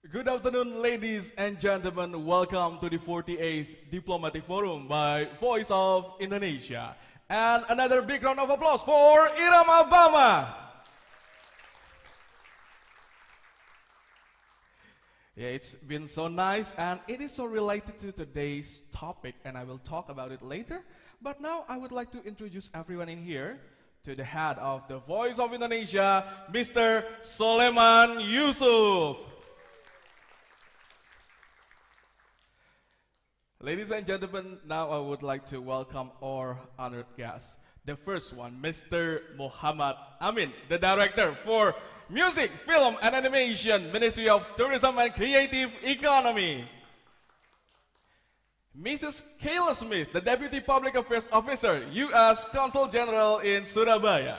Good afternoon, ladies and gentlemen. Welcome to the 48th Diplomatic Forum by Voice of Indonesia. And another big round of applause for Irama Bama. Yeah, it's been so nice and it is so related to today's topic and I will talk about it later. But now I would like to introduce everyone in here to the head of the Voice of Indonesia, Mr. Soleman Yusuf. Ladies and gentlemen, now I would like to welcome our honored guests. The first one, Mr. Mohammad Amin, the Director for Music, Film and Animation, Ministry of Tourism and Creative Economy. Mrs. Kayla Smith, the Deputy Public Affairs Officer, U.S. Consul General in Surabaya.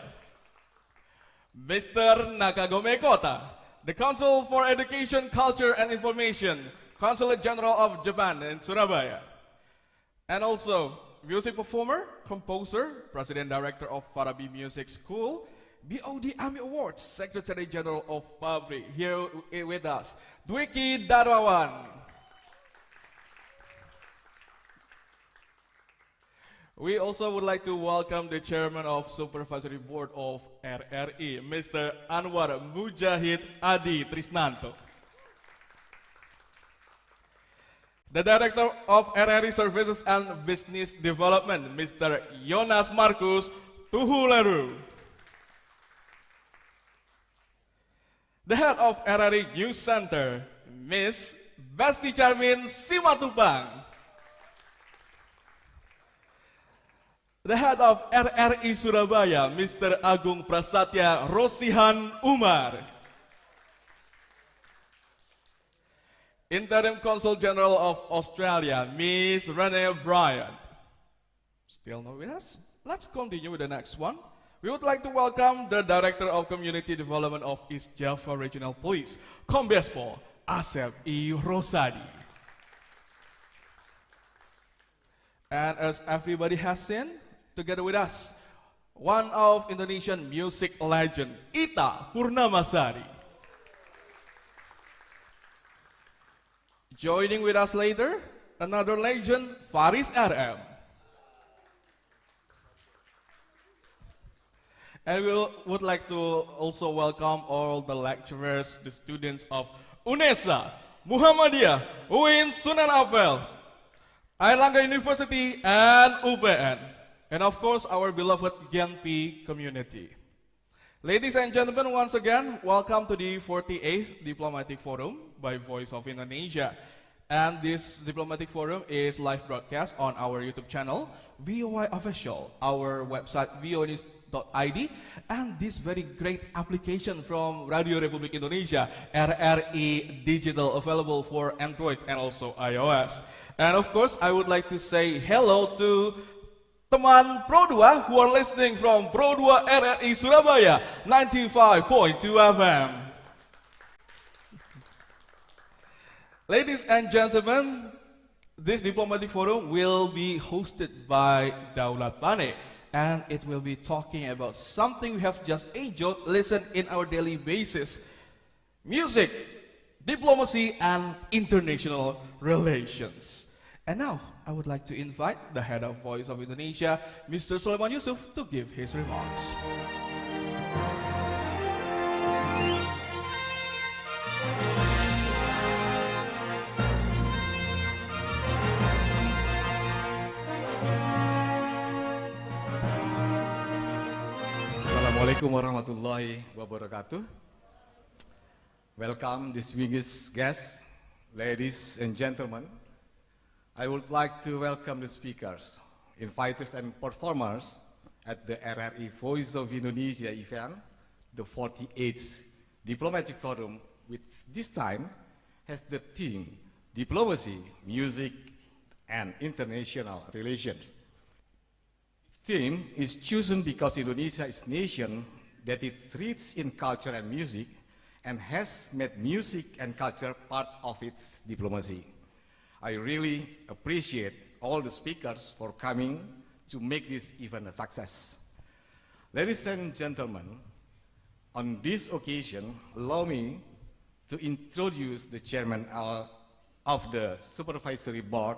Mr. Nakagome Kota, the Consul for Education, Culture and Information, Consulate General of Japan in Surabaya. And also, music performer, composer, President Director of Farabi Music School, BOD Army Awards, Secretary General of Pabri, here with us, Dwiki Dharmawan. We also would like to welcome the Chairman of Supervisory Board of RRI, Mr. Anwar Mujahid Adi Trisnanto. The Director of RRI Services and Business Development, Mr. Jonas Markus Tuhuleru. The Head of RRI News Center, Ms. Basti Charmin Simatupang. The Head of RRI Surabaya, Mr. Agung Prasetya Rosihan Umar. Interim Consul General of Australia, Ms. Renee Bryant. Still not with us? Let's continue with the next one. We would like to welcome the Director of Community Development of East Java Regional Police, Kombespo Asep I. Rosadi. And as everybody has seen, together with us, one of Indonesian music legend, Ita Purnamasari. Joining with us later, another legend, Faris RM. And we would like to also welcome all the lecturers, the students of UNESA, Muhammadiyah, UIN Sunan Ampel, Airlangga University, and UPN. And of course, our beloved Genpi community. Ladies and gentlemen, once again, welcome to the 48th Diplomatic Forum by Voice of Indonesia. And this Diplomatic Forum is live broadcast on our YouTube channel, VOI Official, our website, voinews.id, and this very great application from Radio Republik Indonesia, RRI Digital, available for Android and also iOS. And of course, I would like to say hello to teman Pro 2 who are listening from Pro 2 RRI Surabaya 95.2 FM. Ladies and gentlemen, this Diplomatic Forum will be hosted by Daulat Bane, and it will be talking about something we have just enjoyed, listened in our daily basis: music, diplomacy, and international relations. And now, I would like to invite the Head of Voice of Indonesia, Mr. Soleman Yusuf, to give his remarks. Assalamualaikum warahmatullahi wabarakatuh. Welcome, distinguished guests, ladies and gentlemen. I would like to welcome the speakers, inviters and performers at the RRI Voice of Indonesia event, the 48th Diplomatic Forum, which this time has the theme Diplomacy, Music and International Relations. The theme is chosen because Indonesia is a nation that is rich in culture and music and has made music and culture part of its diplomacy. I really appreciate all the speakers for coming to make this event a success. Ladies and gentlemen, on this occasion, allow me to introduce the chairman of the supervisory board,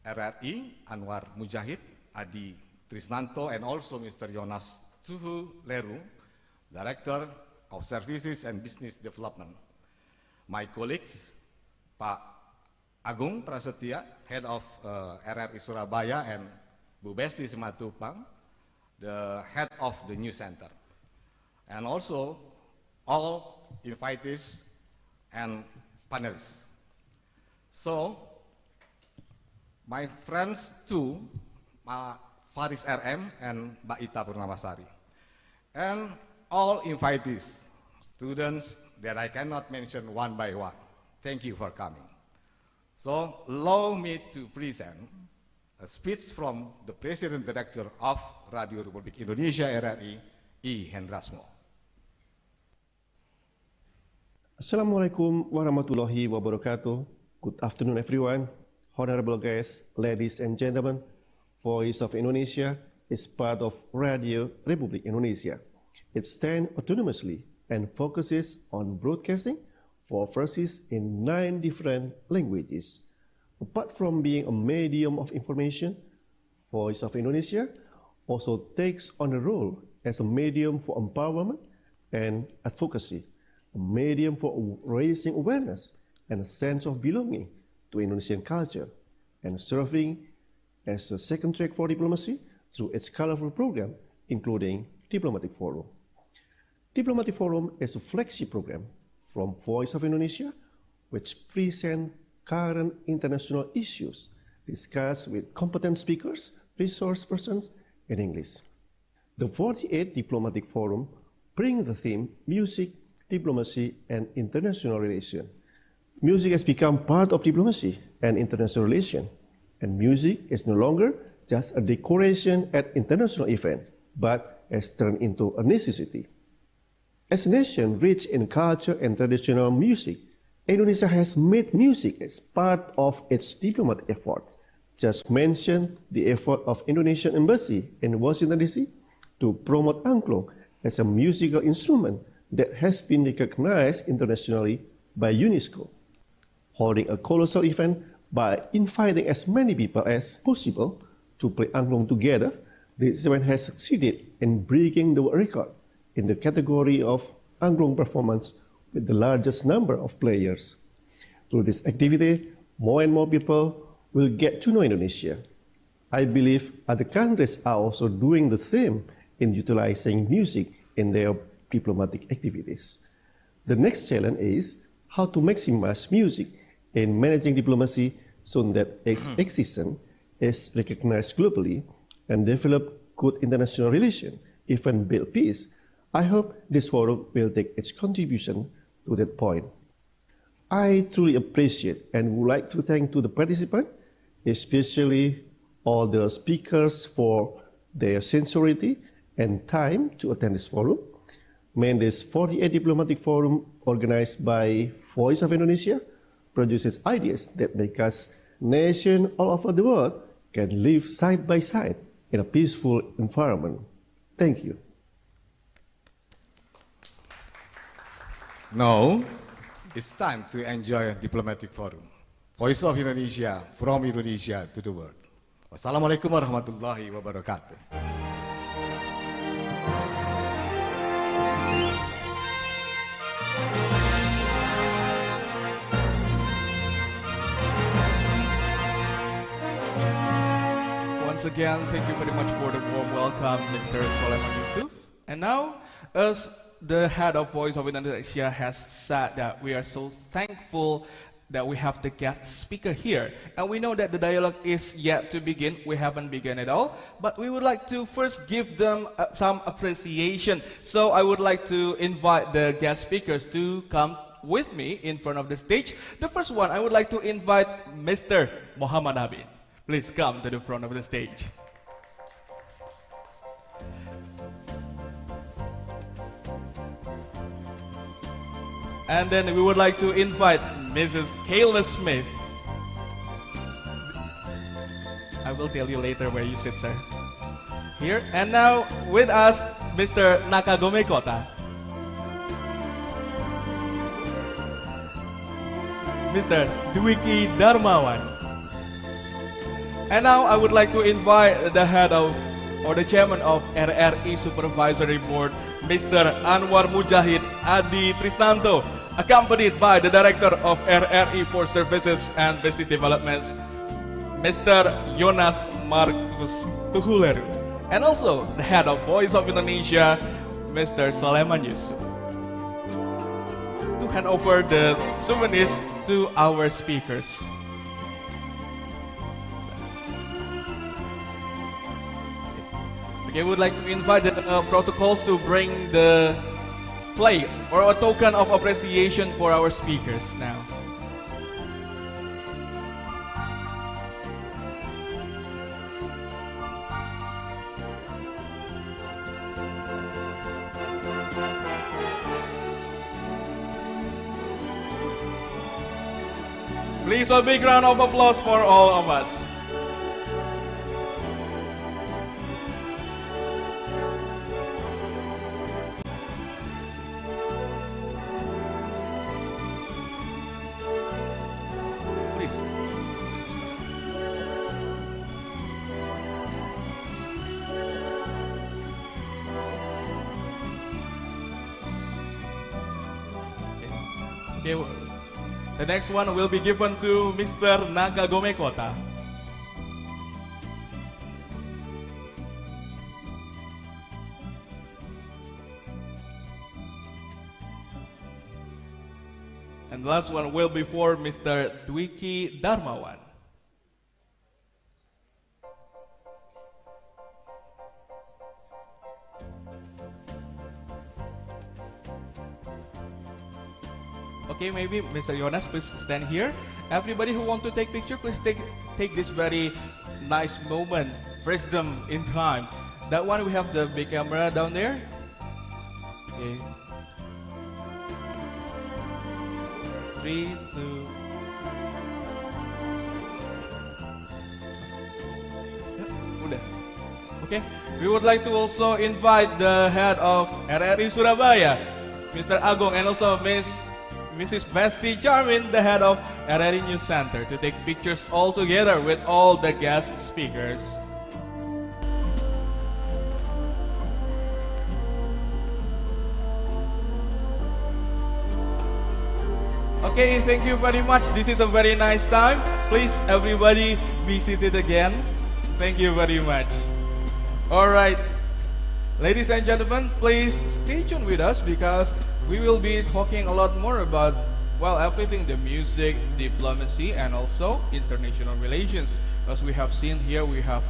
RRI, Anwar Mujahid, Adi Trisnanto, and also Mr. Jonas Tuhu Leru, Director of Services and Business Development. My colleagues, Pak Agung Prasetya, Head of RRI Surabaya, and Bu Besti Simatupang, the Head of the News Center. And also all invitees and panelists. So, my friends too, Faris RM and Mbak Ita Purnamasari, and all invitees, students that I cannot mention one by one. Thank you for coming. So, allow me to present a speech from the President Director of Radio Republik Indonesia RRI, I. Hendrasmo. Assalamualaikum warahmatullahi wabarakatuh. Good afternoon, everyone. Honorable guests, ladies and gentlemen, Voice of Indonesia is part of Radio Republik Indonesia. It stands autonomously and focuses on broadcasting for verses in 9 different languages. Apart from being a medium of information, Voice of Indonesia also takes on a role as a medium for empowerment and advocacy, a medium for raising awareness and a sense of belonging to Indonesian culture, and serving as a second track for diplomacy through its colorful program, including Diplomatic Forum. Diplomatic Forum is a flagship program from Voice of Indonesia, which presents current international issues discussed with competent speakers, resource persons in English. The 48th Diplomatic Forum brings the theme Music, Diplomacy, and International Relations. Music has become part of diplomacy and international relations, and music is no longer just a decoration at international events, but has turned into a necessity. As a nation rich in culture and traditional music, Indonesia has made music as part of its diplomatic effort. Just mention the effort of Indonesian Embassy in Washington DC to promote angklung as a musical instrument that has been recognized internationally by UNESCO. Holding a colossal event by inviting as many people as possible to play angklung together, this event has succeeded in breaking the record in the category of angklung performance with the largest number of players. Through this activity, more and more people will get to know Indonesia. I believe other countries are also doing the same in utilizing music in their diplomatic activities. The next challenge is how to maximize music in managing diplomacy so that its existence is recognized globally and develop good international relations, even build peace. I hope this forum will take its contribution to that point. I truly appreciate and would like to thank to the participants, especially all the speakers for their sincerity and time to attend this forum. May this 48th Diplomatic Forum organized by Voice of Indonesia produces ideas that make us nations all over the world can live side by side in a peaceful environment. Thank you. Now, it's time to enjoy Diplomatic Forum. Voice of Indonesia, from Indonesia to the world. Wassalamualaikum warahmatullahi wabarakatuh. Once again, thank you very much for the warm welcome, Mr. Soleman Yusuf. And now, as the head of Voice of Indonesia has said that we are so thankful that we have the guest speaker here. And we know that the dialogue is yet to begin. We haven't begun at all. But we would like to first give them some appreciation. So I would like to invite the guest speakers to come with me in front of the stage. The first one, I would like to invite Mr. Mohammad Amin. Please come to the front of the stage. And then we would like to invite Mrs. Kayla Smith. I will tell you later where you sit, sir. Here. And now with us, Mr. Nakagome Kota. Mr. Dwiki Dharmawan. And now I would like to invite the head of or the chairman of RRI Supervisory Board, Mr. Anwar Mujahid Adi Trisnanto, accompanied by the director of RRI for Services and Business Developments, Mr. Jonas Markus Tuhuleru, and also the head of Voice of Indonesia, Mr. Soleman Yusuf, to hand over the souvenirs to our speakers. Okay, we would like to invite the protocols to bring the flag or a token of appreciation for our speakers now. Please a big round of applause for all of us. Please. Okay. The next one will be given to Mr. Nakagome Kota. And the last one will be for Mr. Dwiki Dharmawan. Okay, maybe Mr. Jonas, please stand here. Everybody who want to take picture, please take this very nice moment, freeze them in time. That one we have the big camera down there. Okay. 3, 2. Udah. Okay. We would like to also invite the head of RRI Surabaya, Mr. Agong, and also Mrs. Besti Charmin, the head of RRI News Center, to take pictures all together with all the guest speakers. Okay, thank you very much. This is a very nice time. Please, everybody, be seated again. Thank you very much. All right. Ladies and gentlemen, please stay tuned with us because we will be talking a lot more about, well, everything, the music, diplomacy, and also international relations. As we have seen here, we have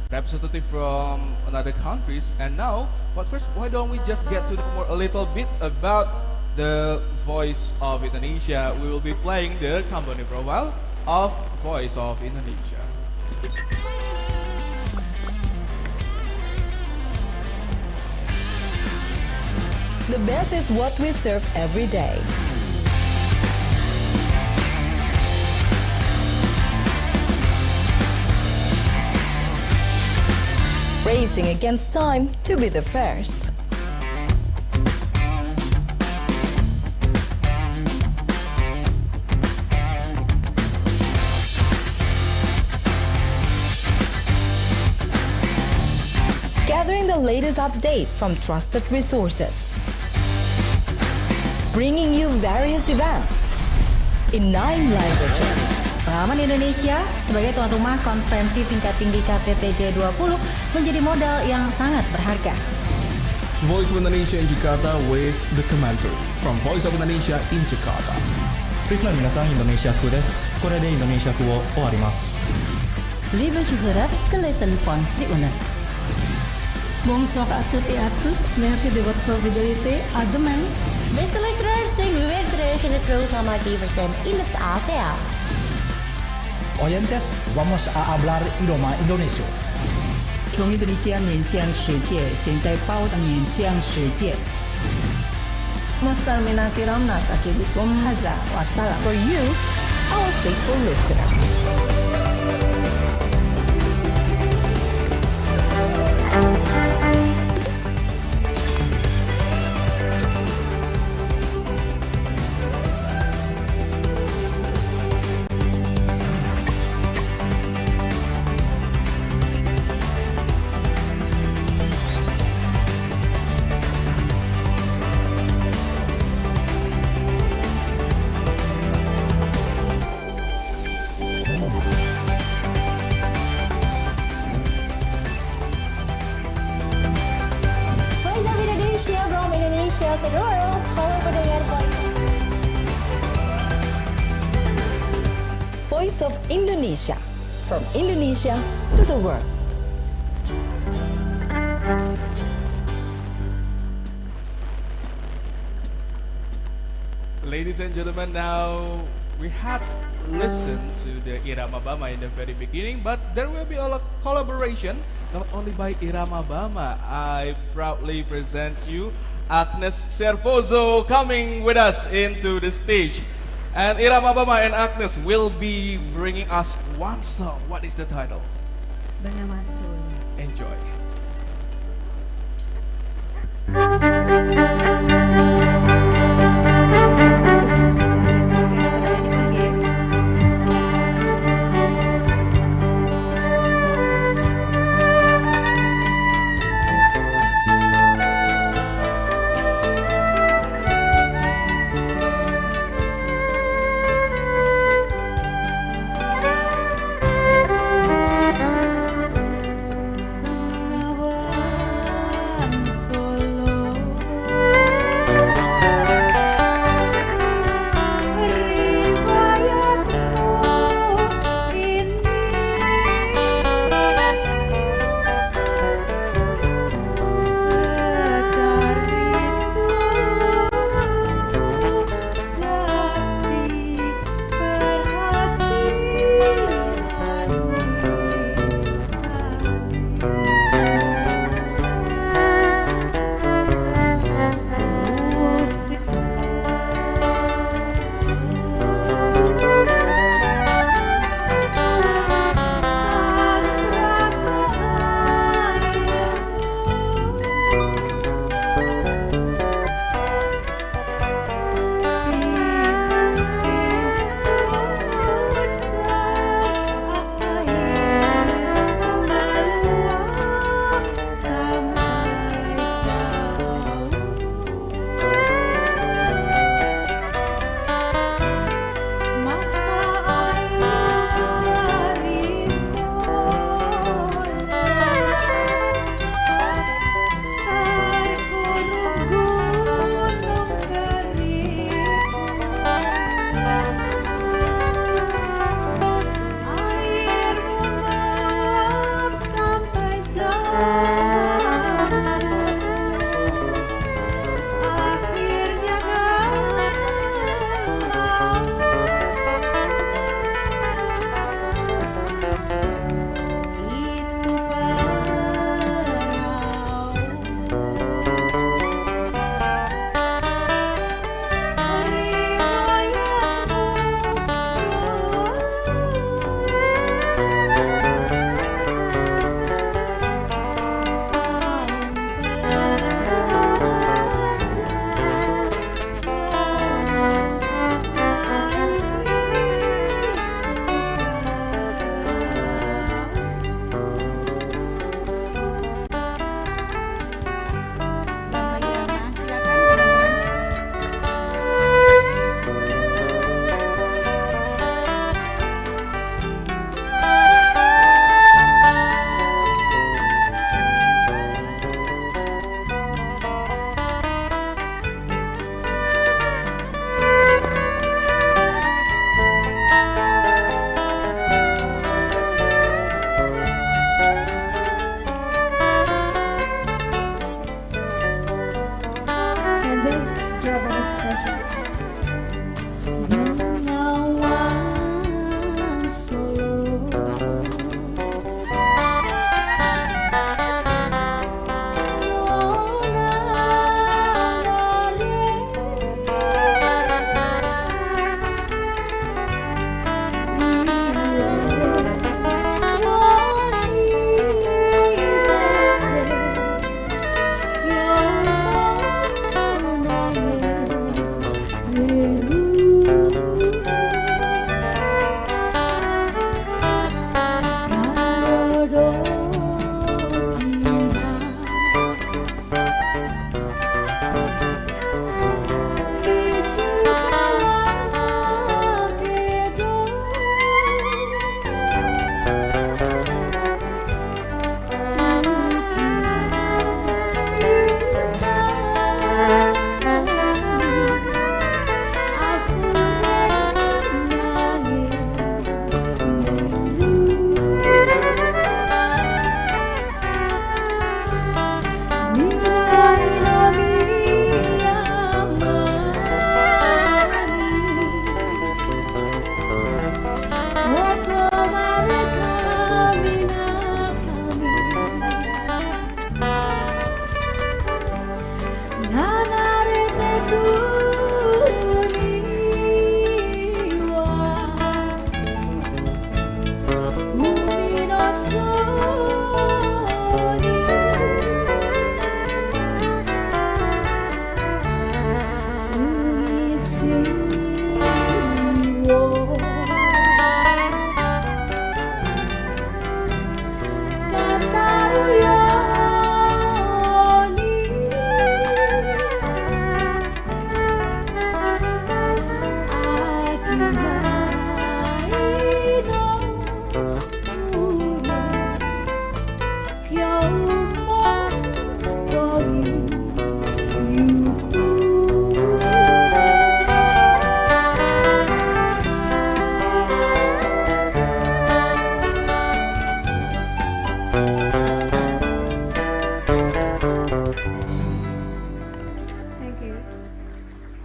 representatives from other countries. And now, but first, why don't we just get to know more a little bit about the Voice of Indonesia. We will be playing the company profile of Voice of Indonesia. The best is what we serve every day. Racing against time to be the first. Gathering the latest update from trusted resources. Bringing you various events in 9 languages. Pengalaman Indonesia sebagai tuan rumah konferensi tingkat tinggi KTT G20 menjadi modal yang sangat berharga. Voice of Indonesia in Jakarta with the commentary from Voice of Indonesia in Jakarta. リスナーの皆さん、インドネシア風です。これでインドネシア風を終わります。 Liebe Zuhörer, gelesen von Sri Unen. Bonsoir à toutes et à tous. Merci de votre fidélité. À demain. Beste luisteraars, zijn we weer terug in het programma Diversen in het ASEAN. Oyentes, vamos a hablar idioma Indonesia. 从印度尼西亚面向世界，现在报道面向世界。Mustarmina kiramna takibikum haza wassalam. For you, our faithful listener. Indonesia to the world. Halo pendengar Voice of Indonesia, from Indonesia to the world. Ladies and gentlemen, now we had listened to the Irama Bama in the very beginning, but there will be a collaboration not only by Irama Bama. I proudly present you Agnes Serfozo coming with us into the stage. And Irama Bama and Agnes will be bringing us one song. What is the title? Bernama Soul. Enjoy.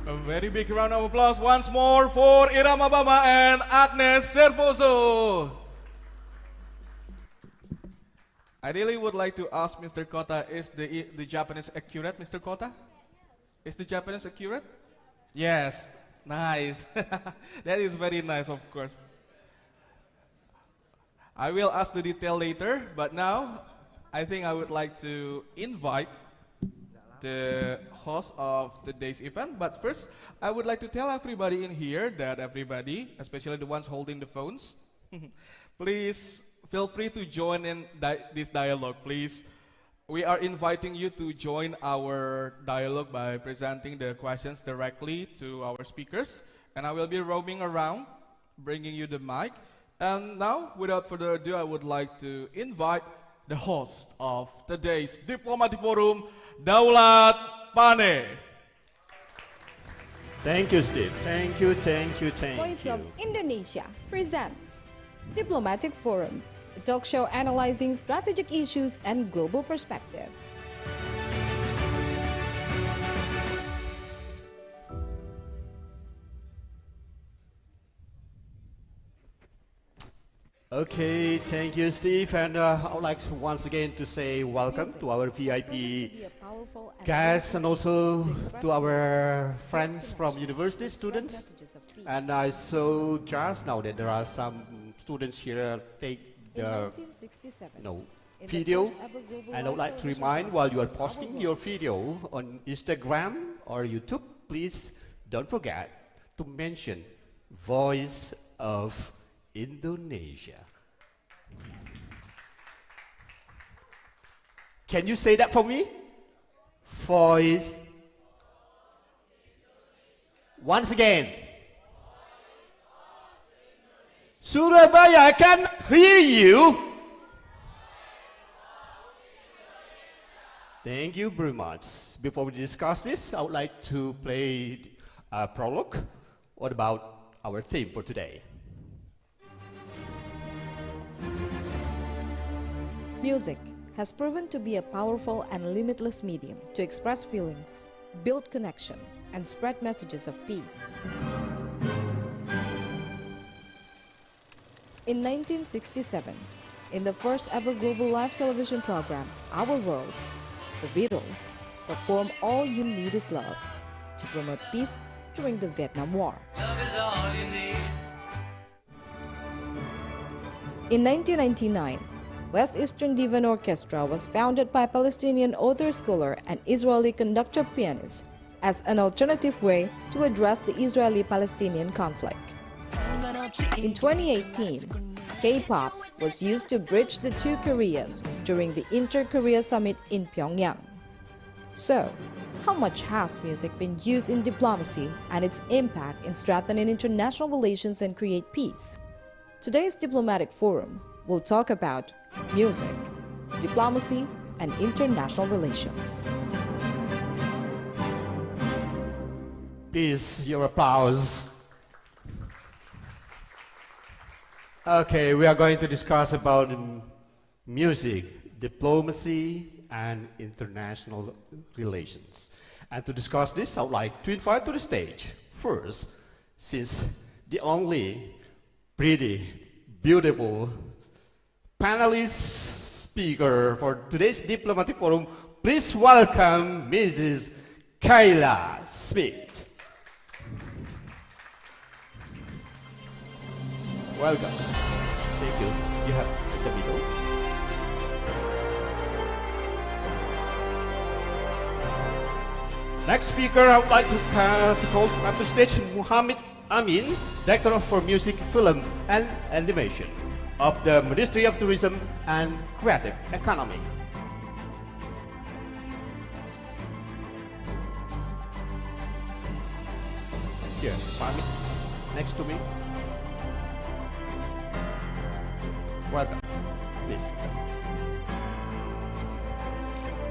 A very big round of applause once more for Irama Bama and Agnes Serfozo. I really would like to ask Mr. Kota, is the Japanese accurate, Mr. Kota? Is the Japanese accurate? Yes, nice. That is very nice, of course. I will ask the detail later, but now I think I would like to invite the host of today's event. But first, I would like to tell everybody in here that everybody, especially the ones holding the phones, please feel free to join in this dialogue, please. We are inviting you to join our dialogue by presenting the questions directly to our speakers. And I will be roaming around, bringing you the mic. And now, without further ado, I would like to invite the host of today's Diplomatic Forum, Daulat Pane. Thank you, Steve. Thank you. Voice of Indonesia presents Diplomatic Forum, a talk show analyzing strategic issues and global perspective. Okay, thank you, Steve. And I would like to once again to say welcome to our VIP guests and also to our friends from university students. And I saw just now that there are some students here take the video. And I would like to remind, while you are posting your video on Instagram or YouTube, please don't forget to mention Voice of Indonesia. Can you say that for me? Voice. Once again. Surabaya, I can hear you. Thank you very much. Before we discuss this, I would like to play a prologue. What about our theme for today? Music has proven to be a powerful and limitless medium to express feelings, build connection, and spread messages of peace. In 1967, in the first ever global live television program, Our World, the Beatles performed All You Need Is Love to promote peace during the Vietnam War. In 1999, West Eastern Divan Orchestra was founded by Palestinian author-scholar and Israeli conductor-pianist as an alternative way to address the Israeli-Palestinian conflict. In 2018, K-pop was used to bridge the two Koreas during the Inter-Korea Summit in Pyongyang. So, how much has music been used in diplomacy and its impact in strengthening international relations and create peace? Today's Diplomatic Forum will talk about music, diplomacy, and international relations. Please, your applause. Okay, we are going to discuss about music, diplomacy, and international relations. And to discuss this, I would like to invite to the stage, first, since the only pretty, beautiful panelist speaker for today's Diplomatic Forum, please welcome Mrs. Kayla Smith. Welcome. Thank you. You have the middle. Next speaker, I would like to call up to stage Mohammad Amin, Director for Music, Film, and Animation of the Ministry of Tourism and Creative Economy. Here, Mohammad, next to me. Welcome, please.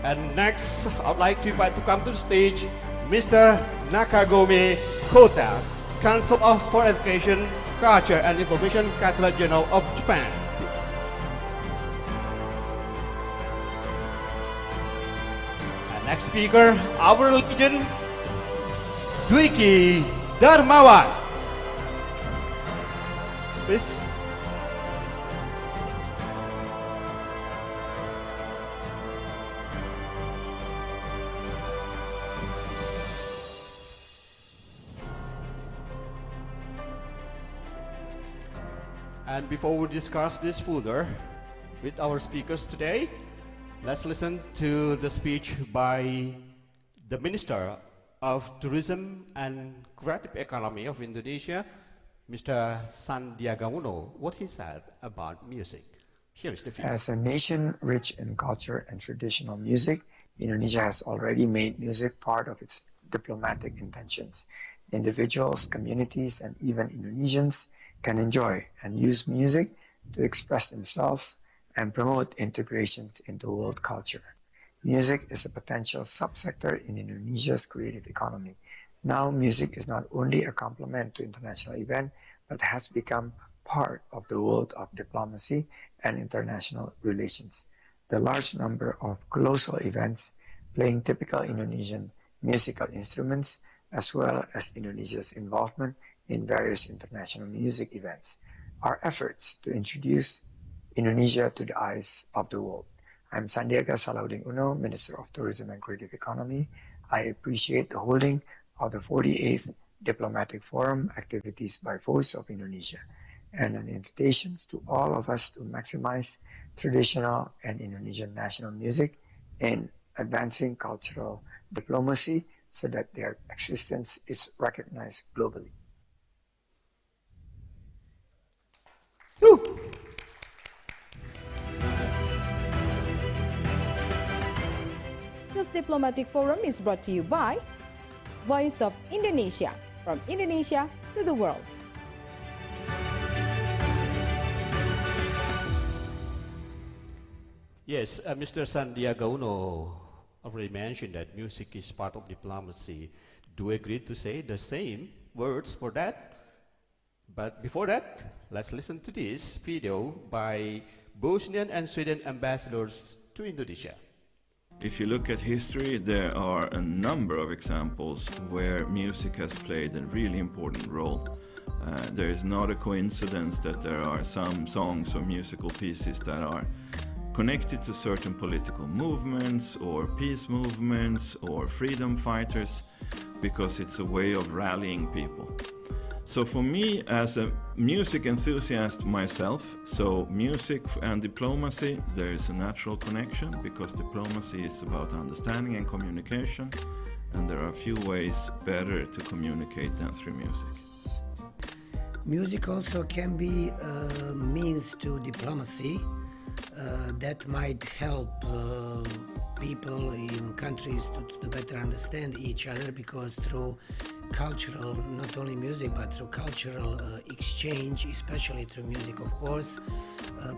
And next, I'd like to invite to come to the stage Mr. Nakagome Kota, Consul of Foreign Education, Culture and Information, Consulate General of Japan. Please. And next speaker, our legend, Dwiki Dharmawan. Please. And before we discuss this further with our speakers today, let's listen to the speech by the Minister of Tourism and Creative Economy of Indonesia, Mr. Sandiaga, what he said about music. Here is the video. As a nation rich in culture and traditional music, Indonesia has already made music part of its diplomatic intentions. Individuals, communities, and even Indonesians can enjoy and use music to express themselves and promote integrations into world culture. Music is a potential subsector in Indonesia's creative economy. Now, music is not only a complement to international events, but has become part of the world of diplomacy and international relations. The large number of colossal events playing typical Indonesian musical instruments, as well as Indonesia's involvement in various international music events, are efforts to introduce Indonesia to the eyes of the world. I'm Sandiaga Salahuddin Uno, Minister of Tourism and Creative Economy. I appreciate the holding of the 48th Diplomatic Forum activities by Voice of Indonesia, and an invitation to all of us to maximize traditional and Indonesian national music in advancing cultural diplomacy so that their existence is recognized globally. This diplomatic forum is brought to you by Voice of Indonesia, from Indonesia to the world. Yes, Mr. Sandiaga already mentioned that music is part of diplomacy. Do you agree to say the same words for that? But before that, let's listen to this video by Bosnian and Sweden ambassadors to Indonesia. If you look at history, there are a number of examples where music has played a really important role. There is not a coincidence that there are some songs or musical pieces that are connected to certain political movements or peace movements or freedom fighters, because it's a way of rallying people. So for me, as a music enthusiast myself, so music and diplomacy, there is a natural connection, because diplomacy is about understanding and communication, and there are few ways better to communicate than through music. Music also can be a means to diplomacy that might help people in countries to better understand each other, because through cultural, not only music, but through cultural exchange, especially through music, of course,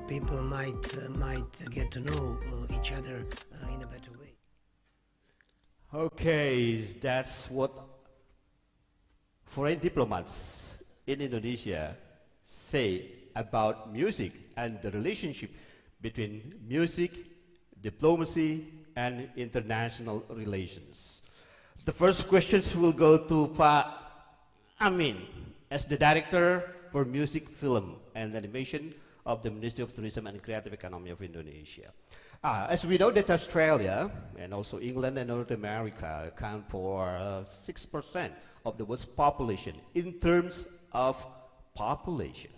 people might get to know each other in a better way. Okay, that's what foreign diplomats in Indonesia say about music and the relationship between music, diplomacy, and international relations. The first questions will go to Amin, as the Director for Music, Film, and Animation of the Ministry of Tourism and Creative Economy of Indonesia. As we know that Australia and also England and North America account for 6% of the world's population in terms of population.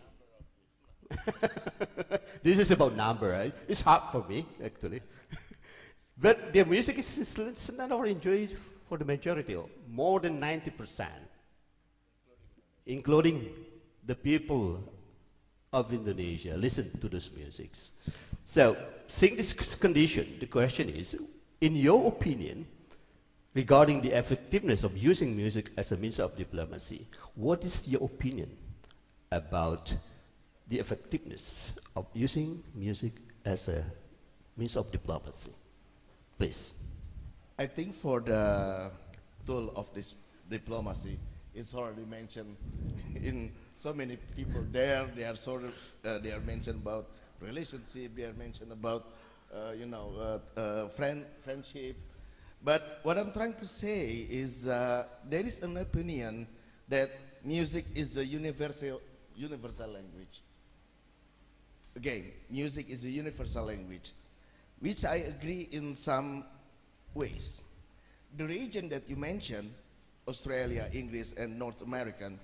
This is about number, right? It's hard for me, actually. But their music is listened or enjoyed for the majority, more than 90%, including the people of Indonesia listen to those musics. So, seeing this condition, the question is, in your opinion, regarding the effectiveness of using music as a means of diplomacy, what is your opinion about the effectiveness of using music as a means of diplomacy? Please. I think for the tool of this diplomacy, it's already mentioned in so many people there. They are sort of they are mentioned about relationship. They are mentioned about friendship. But what I'm trying to say is there is an opinion that music is a universal language. Again, music is a universal language, which I agree in some ways. The region that you mentioned, Australia, English, and North American,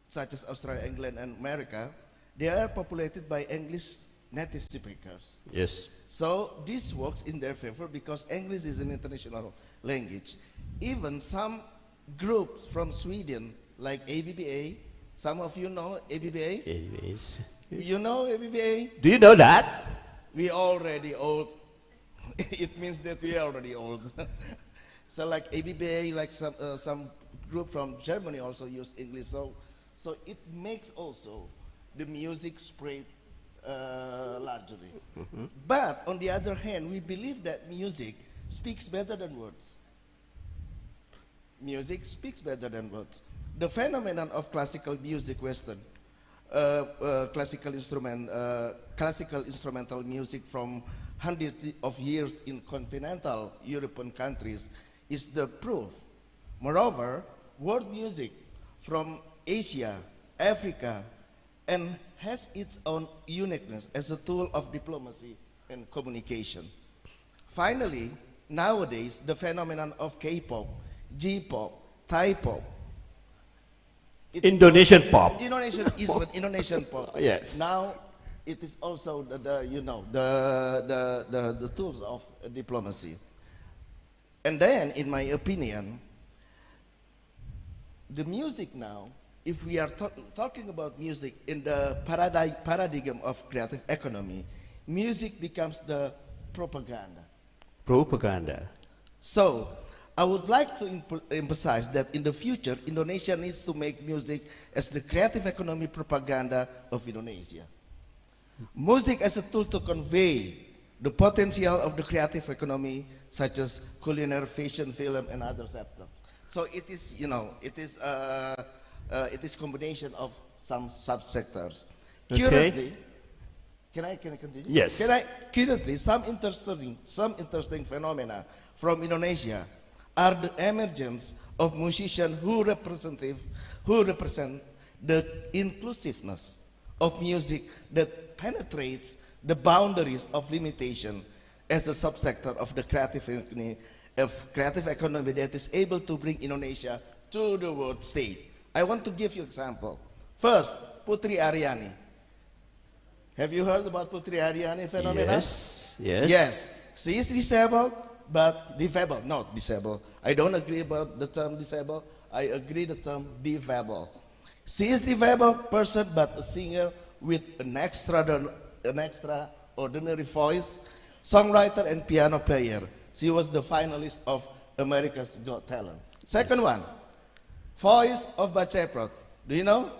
such as Australia, England, and America, they are populated by English native speakers. Yes. So this works in their favor because English is an international language. Even some groups from Sweden, like ABBA, some of you know ABBA? Yes. You know ABBA? Do you know that? We already old. It means that we are already old. So like ABBA, like some group from Germany also use English. So it makes also the music spread largely. But on the other hand, we believe that music speaks better than words. Music speaks better than words. The phenomenon of classical music, Western, classical instrumental music from hundreds of years in continental European countries is the proof. Moreover, world music from Asia, Africa, and has its own uniqueness as a tool of diplomacy and communication. Finally, nowadays, the phenomenon of K-pop, J-pop, Thai pop, Indonesian pop. Indonesian pop. Yes. Now, it is also the tools of diplomacy. And then, in my opinion, the music now, if we are talking about music in the paradigm of creative economy, music becomes the propaganda. Propaganda. So, I would like to emphasize that in the future, Indonesia needs to make music as the creative economy propaganda of Indonesia. Music as a tool to convey the potential of the creative economy, such as culinary, fashion, film, and other sectors. So it is, it is combination of some subsectors. Okay. Currently, can I continue? Yes. Currently, some interesting phenomena from Indonesia are the emergence of musicians who represent the inclusiveness of music that penetrates the boundaries of limitation as a subsector of the creative economy that is able to bring Indonesia to the world stage. I want to give you an example. First, Putri Aryani. Have you heard about Putri Aryani phenomenon? Yes. Yes. Yes. She is disabled, but disabled, not disabled. I don't agree about the term disabled. I agree the term disabled. She is disabled person, but a singer with an extraordinary voice, songwriter and piano player. She was the finalist of America's Got Talent. Second one, voice of Baca. Do you know?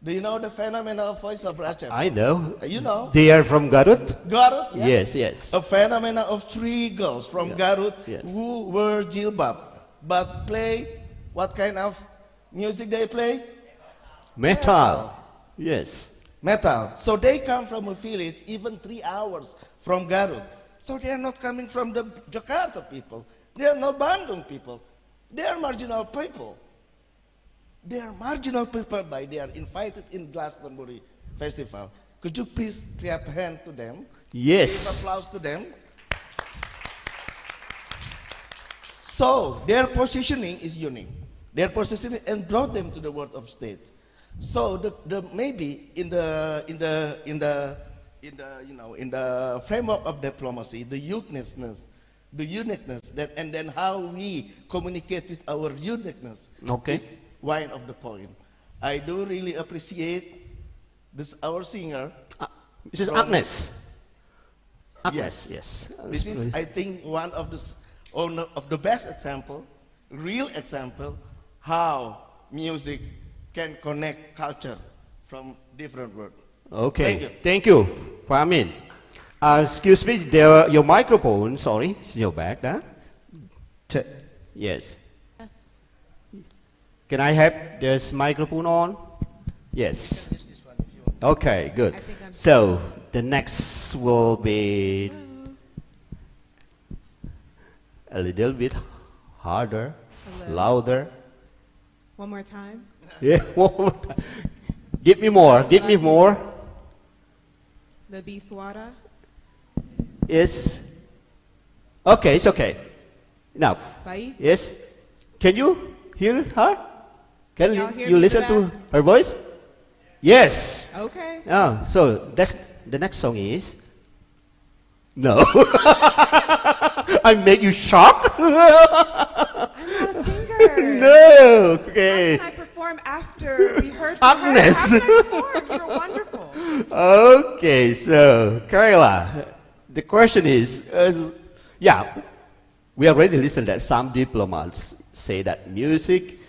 Do you know the phenomenon of voice of Baca? I know. You know? They are from Garut? Garut, Yes, yes. yes. A phenomenon of three girls from Garut Yes. who were jilbab, but play, what kind of music they play? Metal. Yes. Metal. So they come from a village even 3 hours from Garut. So they are not coming from the Jakarta people. They are not Bandung people. They are marginal people. They are marginal people, but they are invited in Glastonbury Festival. Could you please clap hand to them? Yes. Give applause to them. So their positioning is unique. Their positioning and brought them to the world of state. So maybe in the framework of diplomacy, the uniqueness that, and then how we communicate with our uniqueness is one of the point. I do really appreciate this our singer, Mrs. Agnes. Yes, yes. This is, I think, one of the best example, real example, how music can connect culture from different worlds. Okay. Thank you. Thank you, Amin. Excuse me, your microphone, sorry, it's your back there. Yes. Can I have this microphone on? Yes. Okay, good. So the next will be A little bit harder, louder. One more time. Yeah, one more time. Give me more, give me more. The Biswara. Yes. Okay, it's okay. Enough. Bye. Yes. Can you hear her? Can Y'all hear you me listen back? to her voice? Yes. Okay. So that's the next song is. No. I make you shocked. I'm not a singer. No. Okay. How can I perform after we heard from Agnes. her? How can I perform? You're wonderful. Okay, so Kayla, the question is, we already listened that some diplomats say that music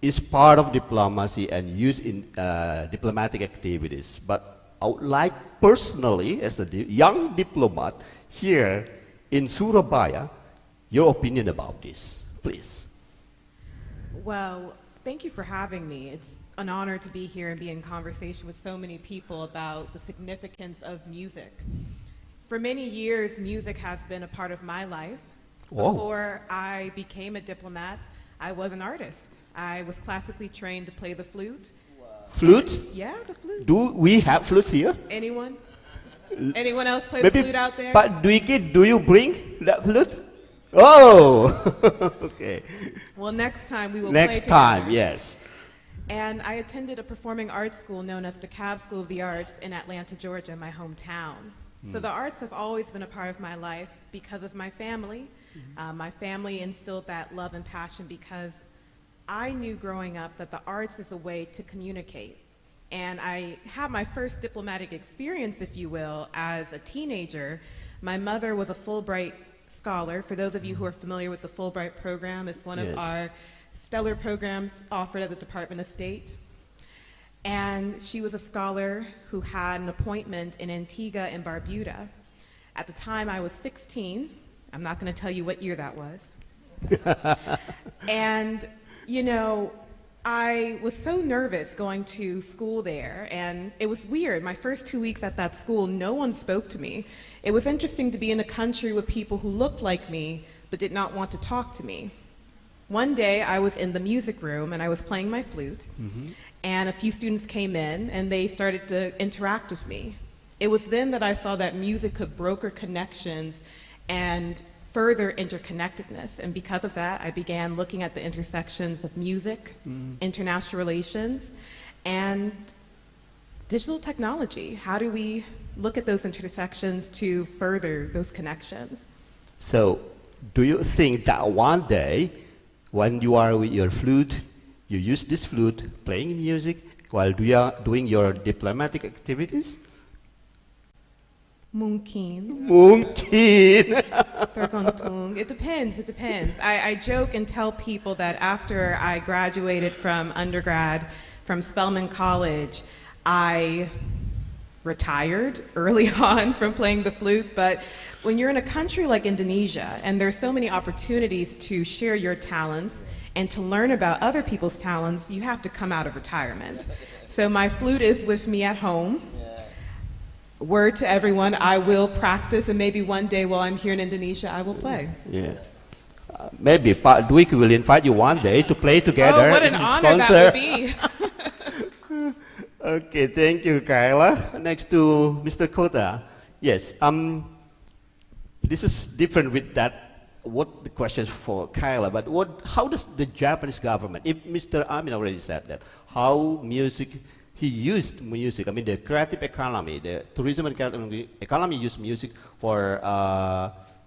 is part of diplomacy and used in diplomatic activities. But I would like personally, as a young diplomat here in Surabaya, your opinion about this, please. Well, thank you for having me. It's an honor to be here and be in conversation with so many people about the significance of music. For many years, music has been a part of my life. Whoa. Before I became a diplomat, I was an artist. I was classically trained to play the flute. Flute? Yeah, the flute. Do we have flutes here? Anyone? Anyone else play the flute out there? But Dwiki, do you bring that flute? Oh, okay. Well, next time we will Next play time, together. yes. And I attended a performing arts school known as the Cab School of the Arts in Atlanta, Georgia, my hometown. So the arts have always been a part of my life because of my family. My family instilled that love and passion because I knew growing up that the arts is a way to communicate. And I had my first diplomatic experience, if you will, as a teenager. My mother was a Fulbright scholar. For those of you who are familiar with the Fulbright program, it's one of our stellar programs offered at the Department of State. And she was a scholar who had an appointment in Antigua and Barbuda. At the time, I was 16. I'm not going to tell you what year that was. And, you know, I was so nervous going to school there, and it was weird. My first 2 weeks at that school, no one spoke to me. It was interesting to be in a country with people who looked like me, but did not want to talk to me. One day, I was in the music room, and I was playing my flute, and a few students came in, and they started to interact with me. It was then that I saw that music could broker connections and further interconnectedness. And because of that, I began looking at the intersections of music, international relations, and digital technology. How do we look at those intersections to further those connections? So, do you think that one day, when you are with your flute, you use this flute playing music while you are doing your diplomatic activities? Mungkin. Tergantung. It depends, it depends. I joke and tell people that after I graduated from undergrad from Spelman College, I retired early on from playing the flute, but when you're in a country like Indonesia and there's so many opportunities to share your talents and to learn about other people's talents, you have to come out of retirement. So my flute is with me at home. Word to everyone, I will practice, and maybe one day while I'm here in Indonesia, I will play. Yeah. Maybe Dwiki will invite you one day to play together. Oh, what an honor that would be. Okay, thank you, Kayla. Next to Mr. Kota. Yes, this is different with that, what the question is for Kayla, but how does the Japanese government, if Mr. Amin already said that, how he used music, I mean the creative economy, the tourism economy used music for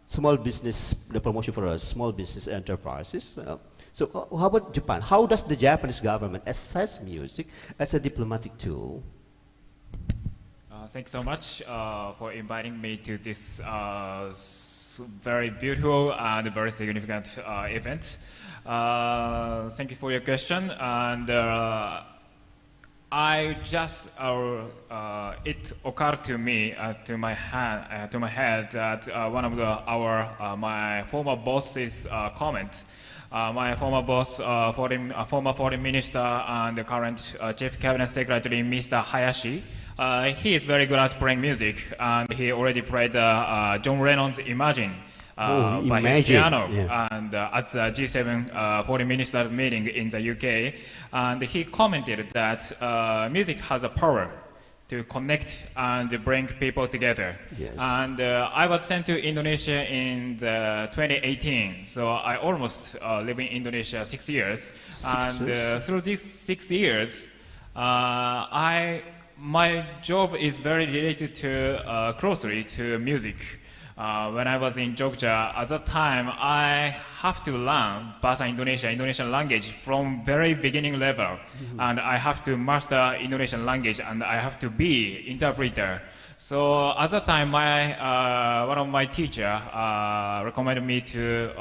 small business, the promotion for small business enterprises. So how about Japan? How does the Japanese government assess music as a diplomatic tool? Thanks so much for inviting me to this very beautiful and very significant event. Thank you for your question. And it occurred to me, to my head, that one of my former boss's comment. My former boss, former foreign minister and the current chief cabinet secretary, Mr. Hayashi, he is very good at playing music, and he already played John Lennon's Imagine by his imagine, piano yeah. and at the G7 foreign ministers meeting in the UK, and he commented that music has a power to connect and bring people together. Yes. And I was sent to Indonesia in 2018, so I almost live in Indonesia 6 years. Through these 6 years, my job is very related to closely to music. When I was in Jogja, at that time, I have to learn Bahasa Indonesian language from very beginning level. And I have to master Indonesian language, and I have to be interpreter. So at that time, one of my teacher recommended me to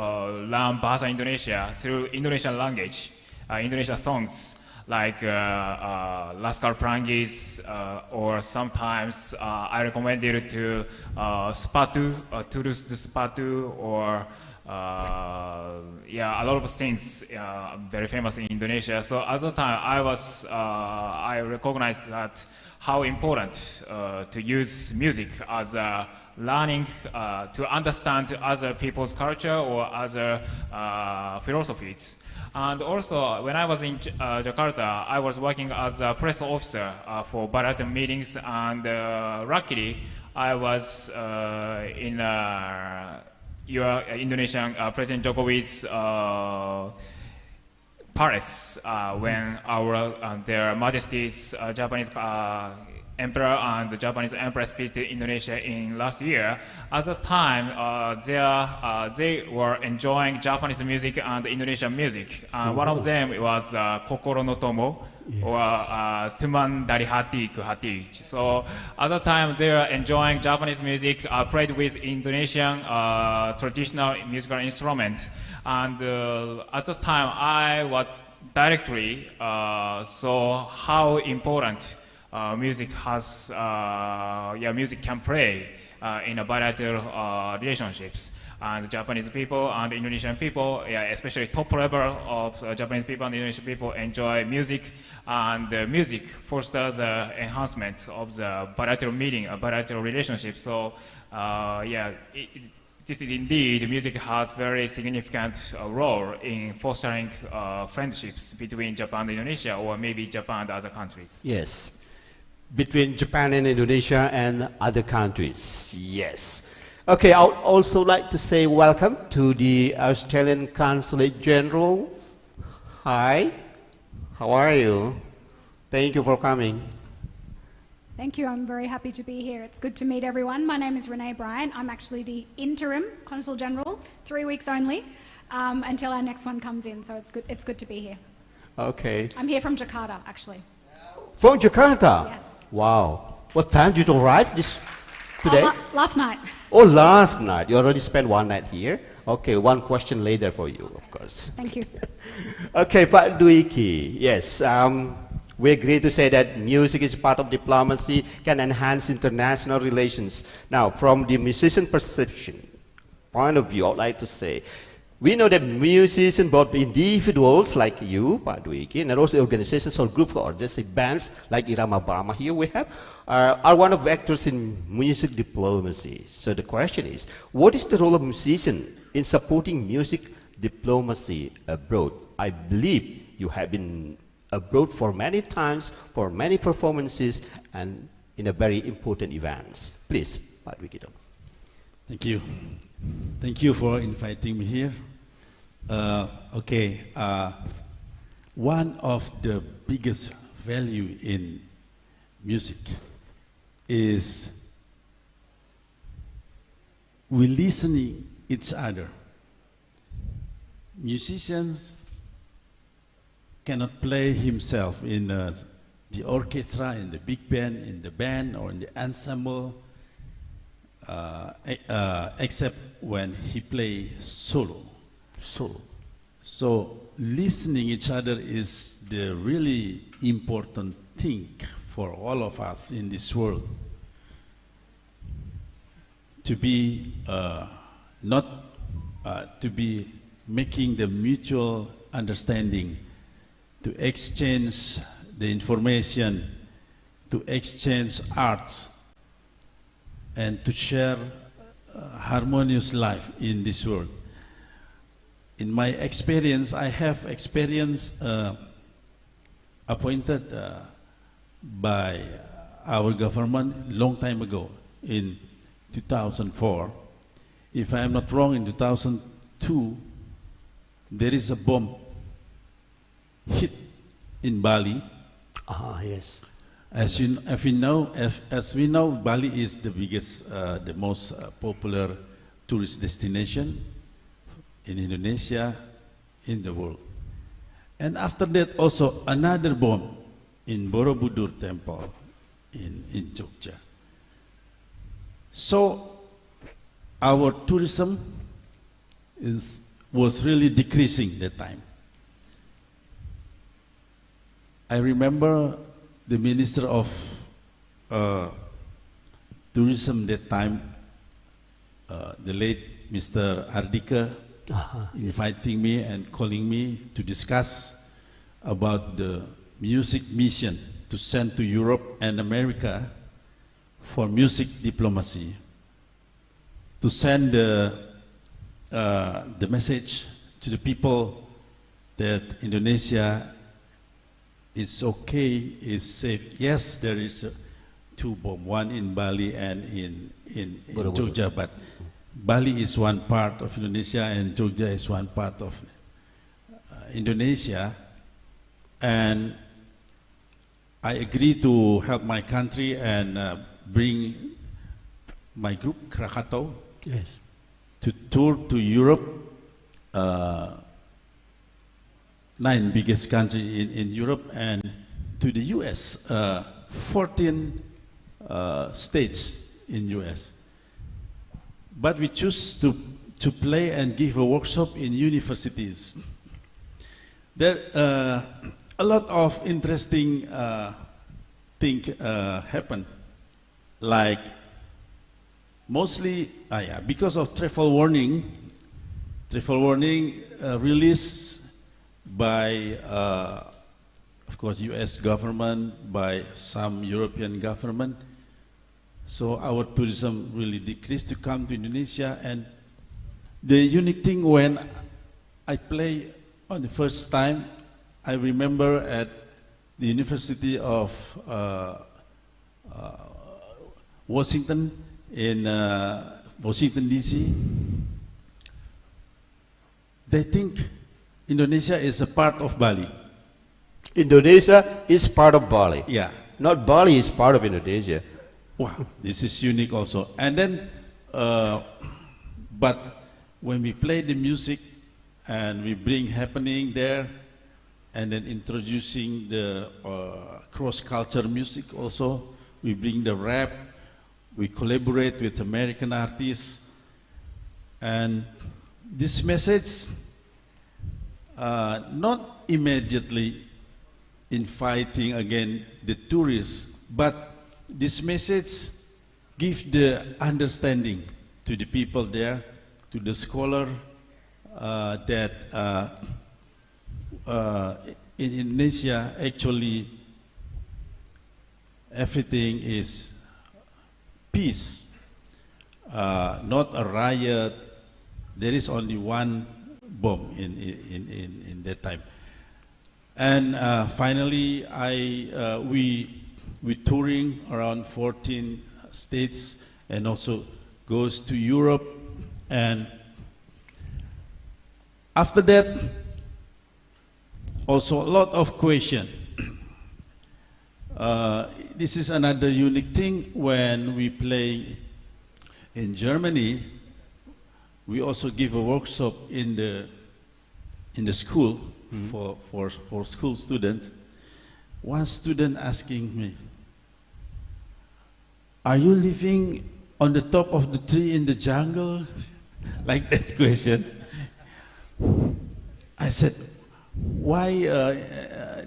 learn Bahasa Indonesia through Indonesian language, Indonesian songs, like Laskar Peranggis, or sometimes I recommended to Sepatu, Turus de Sepatu, or yeah, a lot of things very famous in Indonesia. So at the time, I recognized that how important to use music as a learning to understand other people's culture or other philosophies. And also, when I was in Jakarta, I was working as a press officer for Baca meetings, and luckily, I was in your Indonesian President Jokowi's Paris when their Majesties Japanese Emperor and the Japanese Empress visited Indonesia in last year. At the time, they were enjoying Japanese music and Indonesian music. One of them was Kokoro no Tomo, or Tuman dari hati ke hati. So at the time, they were enjoying Japanese music played with Indonesian traditional musical instruments. And at the time, I was directly saw how important music has, music can play in a bilateral relationships. And Japanese people and Indonesian people, especially top level of Japanese people and Indonesian people, enjoy music, and music fosters the enhancement of the bilateral meeting, bilateral relationship. So, this is indeed, music has very significant role in fostering friendships between Japan and Indonesia, or maybe Japan and other countries. Yes. Between Japan and Indonesia and other countries. Yes. Okay, I would also like to say welcome to the Australian Consulate General. Hi, how are you? Thank you for coming. Thank you, I'm very happy to be here. It's good to meet everyone. My name is Renee Bryant. I'm actually the interim Consul General, 3 weeks only, until our next one comes in, so it's good to be here. Okay. I'm here from Jakarta, actually. From Jakarta? Yes. Wow. What time did you arrive today? Last night. Oh, last night. You already spent one night here? Okay, one question later for you, of course. Thank you. Okay, Pak Dwiki. Yes, we agree to say that music is part of diplomacy, can enhance international relations. Now, from the musician perception point of view, I would like to say, we know that musicians, both individuals like you, Pak Dwiki, and also organizations or groups or just say bands like Irama Bama here we have, are one of the actors in music diplomacy. So the question is, what is the role of musicians in supporting music diplomacy abroad? I believe you have been abroad for many times, for many performances, and in a very important events. Please, Pak Dwiki. Thank you. Thank you for inviting me here. One of the biggest value in music is we listening each other. Musicians cannot play himself in the orchestra, in the big band, in the band, or in the ensemble, except when he play solo. So listening each other is the really important thing for all of us in this world. To be to be making the mutual understanding, to exchange the information, to exchange arts, and to share harmonious life in this world. In my experience, I have experience appointed by our government long time ago in 2004. If I am not wrong, in 2002, there is a bomb hit in Bali. Yes. As we know, Bali is the biggest, the most popular tourist destination in Indonesia, in the world. And after that, also another bomb in Borobudur Temple in Jogja. So our tourism was really decreasing that time. I remember the Minister of Tourism that time, the late Mr. Ardika, inviting me and calling me to discuss about the music mission to send to Europe and America for music diplomacy, to send the message to the people that Indonesia is okay, is safe. Yes, there is two bombs, one in Bali and in Jogja, but Bali is one part of Indonesia and Jogja is one part of Indonesia. And I agreed to help my country and bring my group, Krakatau, to tour to Europe, 9 biggest country in Europe, and to the US, 14 states in US. But we choose to play and give a workshop in universities. There a lot of interesting things happen, like mostly because of travel warning released by of course US government, by some European government. So our tourism really decreased to come to Indonesia. And the unique thing, when I play on the first time, I remember at the University of Washington in Washington DC, they think Indonesia is a part of Bali. Indonesia is part of Bali. Yeah. Not Bali is part of Indonesia. Wow, this is unique also. And then, but when we play the music and we bring happening there, and then introducing the cross-culture music also, we bring the rap, we collaborate with American artists, and this message, not immediately in fighting against the tourists, but this message gives the understanding to the people there, to the scholar, that in Indonesia, actually, everything is peace, not a riot. There is only one bomb in that time. And finally, we touring around 14 states and also goes to Europe. And after that, also a lot of question. This is another unique thing. When we play in Germany, we also give a workshop in the school for school students. One student asking me, "Are you living on the top of the tree in the jungle?" Like that question. I said, why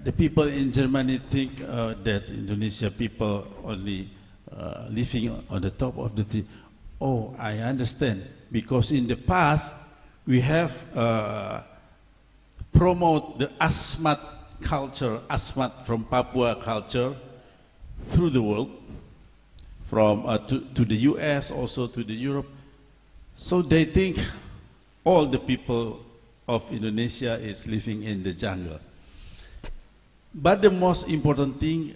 the people in Germany think that Indonesia people only living on the top of the tree? Oh, I understand. Because in the past, we have promote the Asmat culture, Asmat from Papua culture, through the world, from to the US, also to the Europe. So they think all the people of Indonesia is living in the jungle. But the most important thing,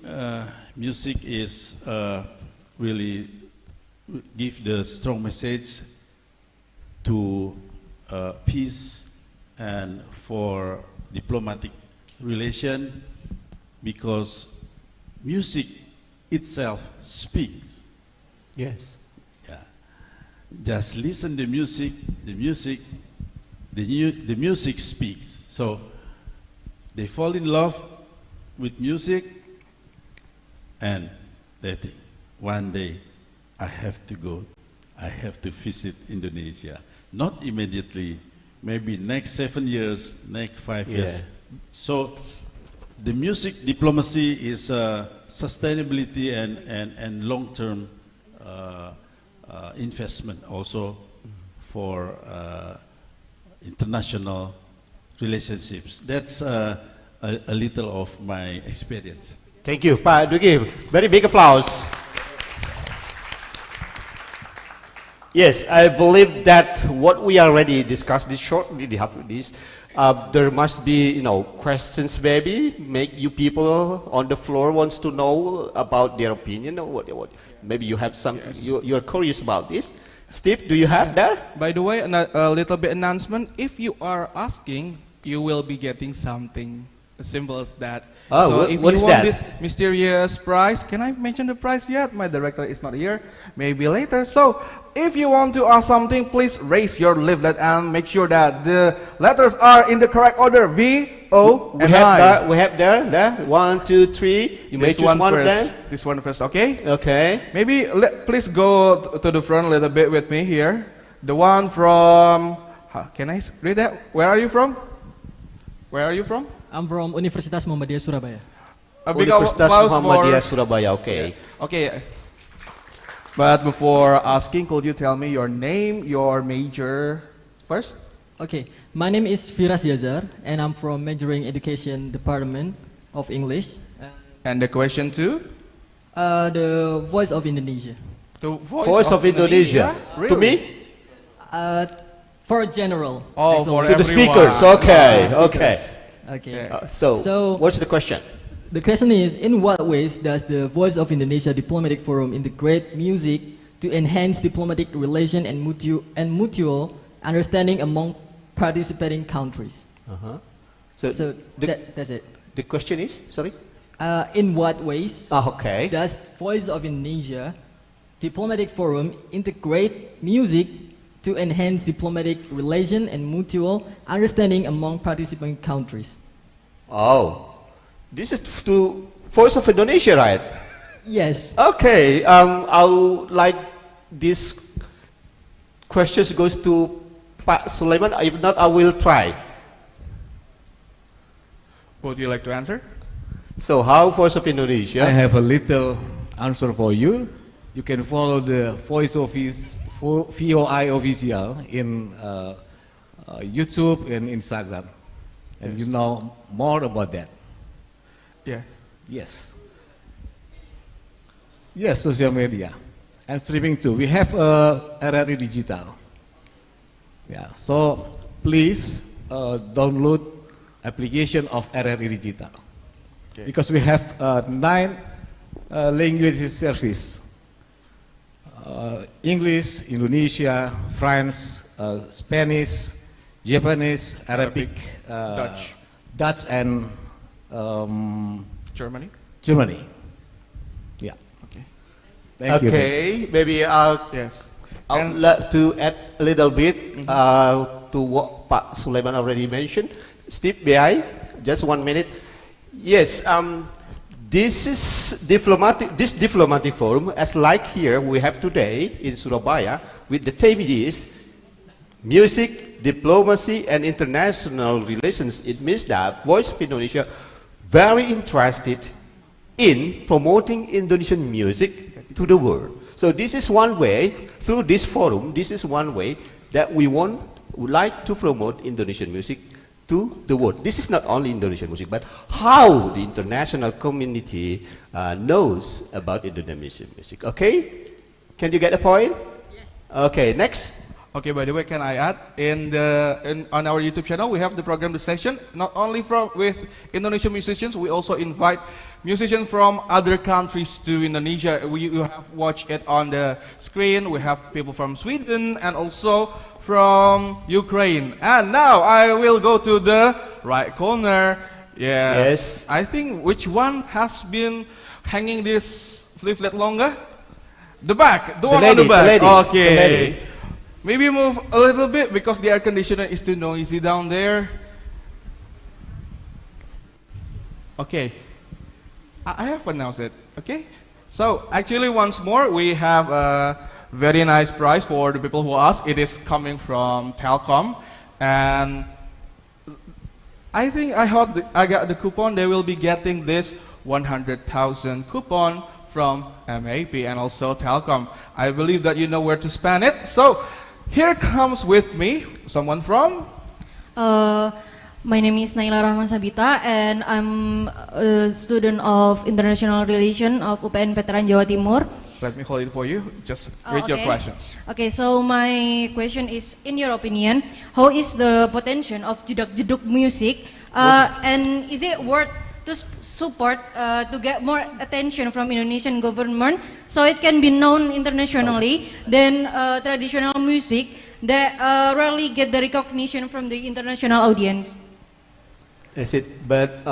music is really give the strong message to peace and for diplomatic relation, because music itself speaks. Yes. Yeah. Just listen the music, the music speaks. So they fall in love with music, and they think, one day I have to go, I have to visit Indonesia. Not immediately, maybe next 7 years, next 5 years. So the music diplomacy is sustainability and long-term investment also for international relationships. That's a little of my experience. Thank you, Pak Dwiki. Very big applause. Yes, I believe that what we already discussed this shortly, there must be, questions maybe, make you people on the floor wants to know about their opinion, or what maybe you have some, you're curious about this. Steve, do you have that? By the way, a little bit announcement, if you are asking, you will be getting something as simple as that. Oh, so if what you is want that? this mysterious prize, can I mention the prize yet? My director is not here, maybe later. So if you want to ask something, please raise your leaflet and make sure that the letters are in the correct order. V, O, and I. We have there, 1, 2, 3. You may choose one of them. This one first, okay? Okay. Maybe please go to the front a little bit with me here. The one from, can I read that? Where are you from? Where are you from? I'm from Universitas Muhammadiyah Surabaya. Universitas Muhammadiyah Surabaya, okay. Yeah. Okay. But before asking, could you tell me your name, your major first? Okay, my name is Fariz Yazar, and I'm from majoring education department of English. And the question two? The Voice of Indonesia. The Voice of Indonesia. Really? To me? For general. Oh, for to the speakers. Okay, okay. Okay. So, what's the question? The question is, in what ways does the Voice of Indonesia Diplomatic Forum integrate music to enhance diplomatic relation and mutual understanding among participating countries? So that's it. The question is, sorry? In what ways okay. does Voice of Indonesia Diplomatic Forum integrate music to enhance diplomatic relation and mutual understanding among participating countries? Oh, this is to Voice of Indonesia, right? Yes. Okay, I would like this question goes to Pak Sulaiman. If not, I will try. Would you like to answer? So, how Voice of Indonesia? I have a little answer for you. You can follow the Voice Office VOI official in YouTube and Instagram, and you know more about that. Yeah. Yes. Yes, social media and streaming too. We have RRI Digital. Yeah. So please download application of RRI Digital, because we have 9 languages service. English, Indonesia, France, Spanish, Japanese, Arabic, Dutch, and Germany. Yeah. Okay. Thank you. Okay, maybe I'll like to add a little bit to what Pak Sulaiman already mentioned. Steve, may I? Just 1 minute. Yes. This diplomatic forum, as like here we have today in Surabaya, with the theme is music, diplomacy, and international relations. It means that Voice of Indonesia very interested in promoting Indonesian music to the world. So this is one way, through this forum, this is one way that we would like to promote Indonesian music to the world. This is not only Indonesian music, but how the international community knows about Indonesian music. Okay? Can you get the point? Yes. Okay, next. Okay, by the way, can I add, on our YouTube channel, we have the program The Session, not only with Indonesian musicians, we also invite musicians from other countries to Indonesia. You have watched it on the screen. We have people from Sweden and also from Ukraine. And now I will go to the right corner. Yeah. Yes. I think which one has been hanging this leaflet longer? The back, the one on the back. The lady. Okay. The lady. Maybe move a little bit because the air conditioner is too noisy down there. Okay. I have announced it. Okay. So actually, once more, we have a very nice prize for the people who ask. It is coming from Telkom, and I think I got the coupon. They will be getting this 100,000 coupon from MAP and also Telkom. I believe that you know where to spend it. So here comes with me someone from. My name is Naila Rahman Sabita, and I'm a student of International Relation of UPN Veteran Jawa Timur. Let me hold it for you. Just read your questions. Okay, so my question is, in your opinion, how is the potential of jedak-jeduk music, and is it worth to support to get more attention from Indonesian government so it can be known internationally than traditional music that rarely get the recognition from the international audience? Is it? But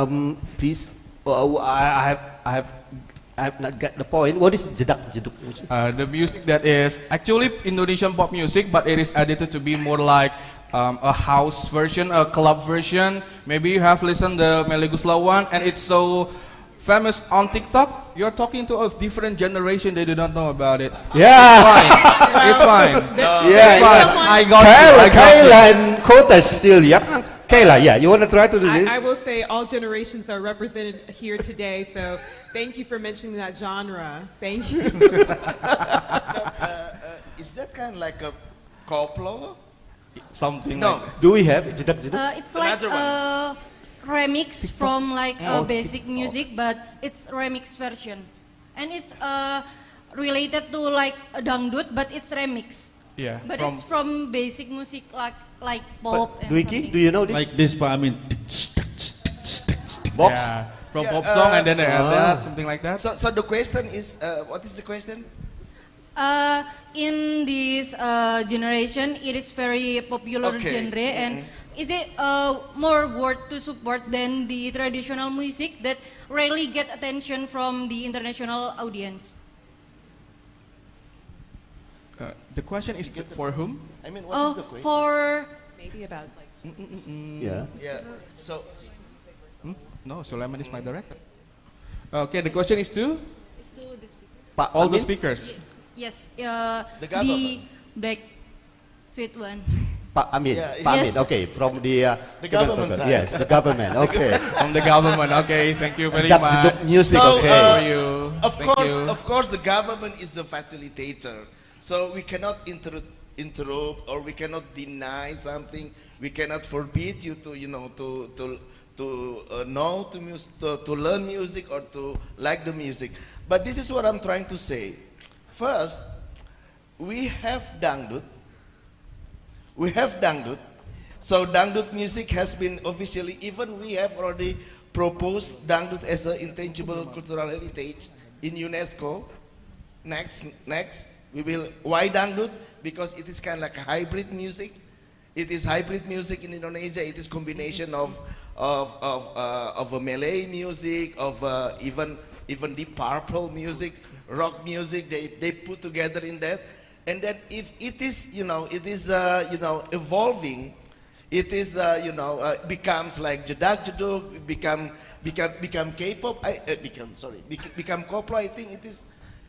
please, I have not got the point. What is jedak-jeduk music? The music that is actually Indonesian pop music, but it is edited to be more like a house version, a club version. Maybe you have listened the Melly Gusla one, and it's so famous on TikTok. You're talking to a different generation; they do not know about it. Yeah, it's fine. Yeah, I got it. Kayla and Kota is still young. Kayla, yeah, you want to try to do this? I will say all generations are represented here today, so thank you for mentioning that genre. Thank you. Is that kind of like a koplo? Something. No. Like Do we have jedak-jeduk? It's like a remix from like basic music, but it's remix version, and it's related to like a dangdut, but it's remix. Yeah. But it's from basic music like pop and Dwiki, something. do you know this? Like this, I mean. Box? Yeah. From pop song and then they add that, something like that. So the question is, what is the question? In this generation, it is very popular genre, and is it more worth to support than the traditional music that rarely get attention from the international audience? The question is for whom? I mean, what is the question? For maybe about like. Yeah. Yeah. So. No, Sulaiman is my director. Okay, the question is to? It's to the speakers. All the speakers. Yes, the government. The black sweet one. Pak Amin, Yeah, Pak yes. Amin, okay, from the government side. Yes, the government, okay. From the government, okay, thank you very Jedak-jeduk much. music, So, okay. Of course, the government is the facilitator. So we cannot interrupt or we cannot deny something. We cannot forbid you to, to learn music or to like the music. But this is what I'm trying to say. First, we have dangdut. So dangdut music has been officially, even we have already proposed dangdut as an intangible cultural heritage in UNESCO. Next, we will, why dangdut? Because it is kind of like a hybrid music. It is hybrid music in Indonesia. It is combination of a Malay music, of even Deep Purple music, rock music. They put together in that, and then if it is evolving, it is becomes like jedak-jeduk, become K-pop. Become koplo. I think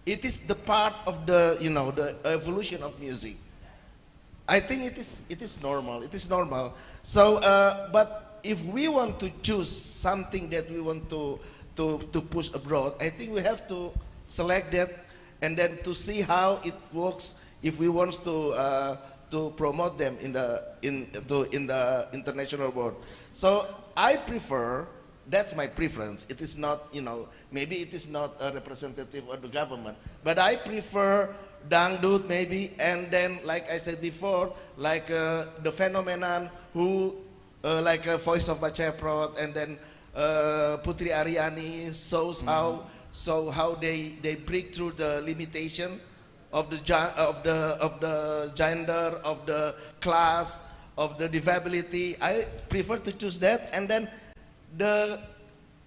it is the part of the the evolution of music. I think it is normal. It is normal. So, but if we want to choose something that we want to push abroad, I think we have to select that and then to see how it works if we want to promote them in the international world. So I prefer That's my preference. It is not, maybe it is not a representative of the government, but I prefer dangdut maybe, and then, like I said before, like the phenomenon who, like a Voice of Baca, and then Putri Aryani shows how they break through the limitation of the gender, of the class, of the disability. I prefer to choose that, and then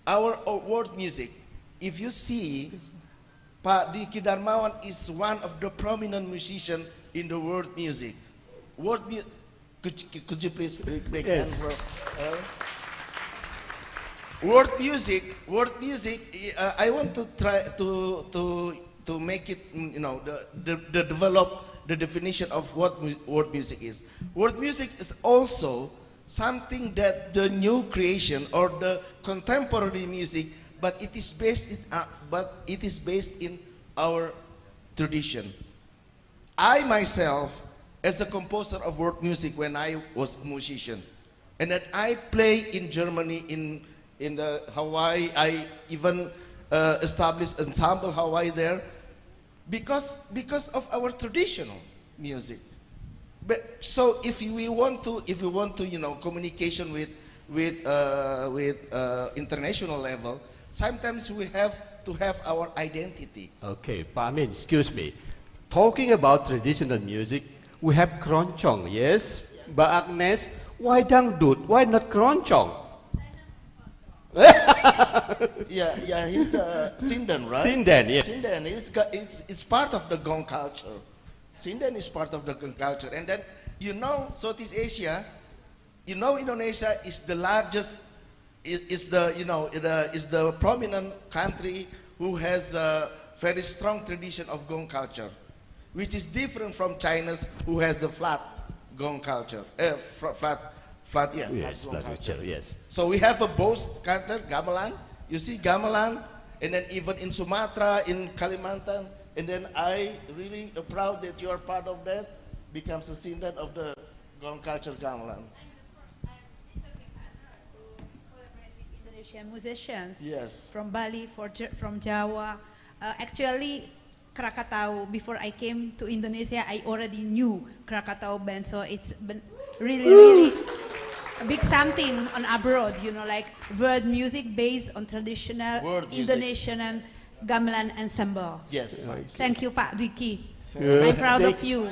our world music. If you see, Pak Dwiki Dharmawan is one of the prominent musicians in the world music. Could you please make hand for world music? I want to try to make it, develop the definition of what world music is. World music is also something that the new creation or the contemporary music, but it is based in our tradition. I myself, as a composer of world music when I was a musician, and that I play in Germany, in the Hawaii, I even established ensemble Hawaii there, because of our traditional music. But so if we want to, communication with international level, sometimes we have to have our identity. Okay, Pak Amin, excuse me. Talking about traditional music, we have keroncong, yes? Mbak Agnes, why dangdut? Why not keroncong? Yeah, he's Sinden, right? Sinden, yes. Sinden, it's part of the Gong culture. Sinden is part of the Gong culture. And then, Southeast Asia, Indonesia is the largest, is the prominent country who has a very strong tradition of Gong culture, which is different from China's, who has a flat Gong culture, flat Gong culture. Yes. So we have a both culture, gamelan. You see gamelan, and then even in Sumatra, in Kalimantan, and then I really proud that you are part of that. Becomes a sinden of the Gong culture gamelan. Indonesian musicians. Yes. From Bali, from Jawa. Actually, Krakatau, before I came to Indonesia, I already knew Krakatau band, so it's been really a big something on abroad, like world music based on traditional Indonesian gamelan ensemble. Yes. Nice. Thank you, Pak Dwiki. Yeah. I'm proud of you.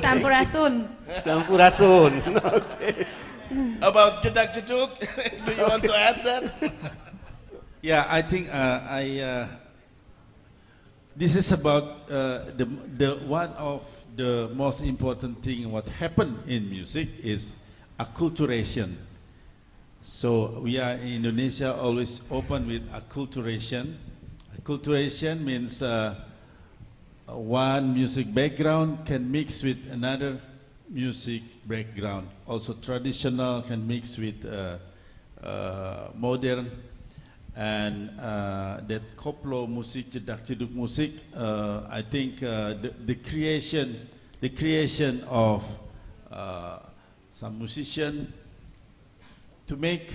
Sampurasun. Sampurasun. Okay. About jedak jeduk, do you want to add that? Yeah, I think this is about the one of the most important thing what happened in music is acculturation. So we are in Indonesia always open with acculturation. Acculturation means one music background can mix with another music background. Also traditional can mix with modern. And that koplo musik, jedak jeduk musik, I think the creation of some musician to make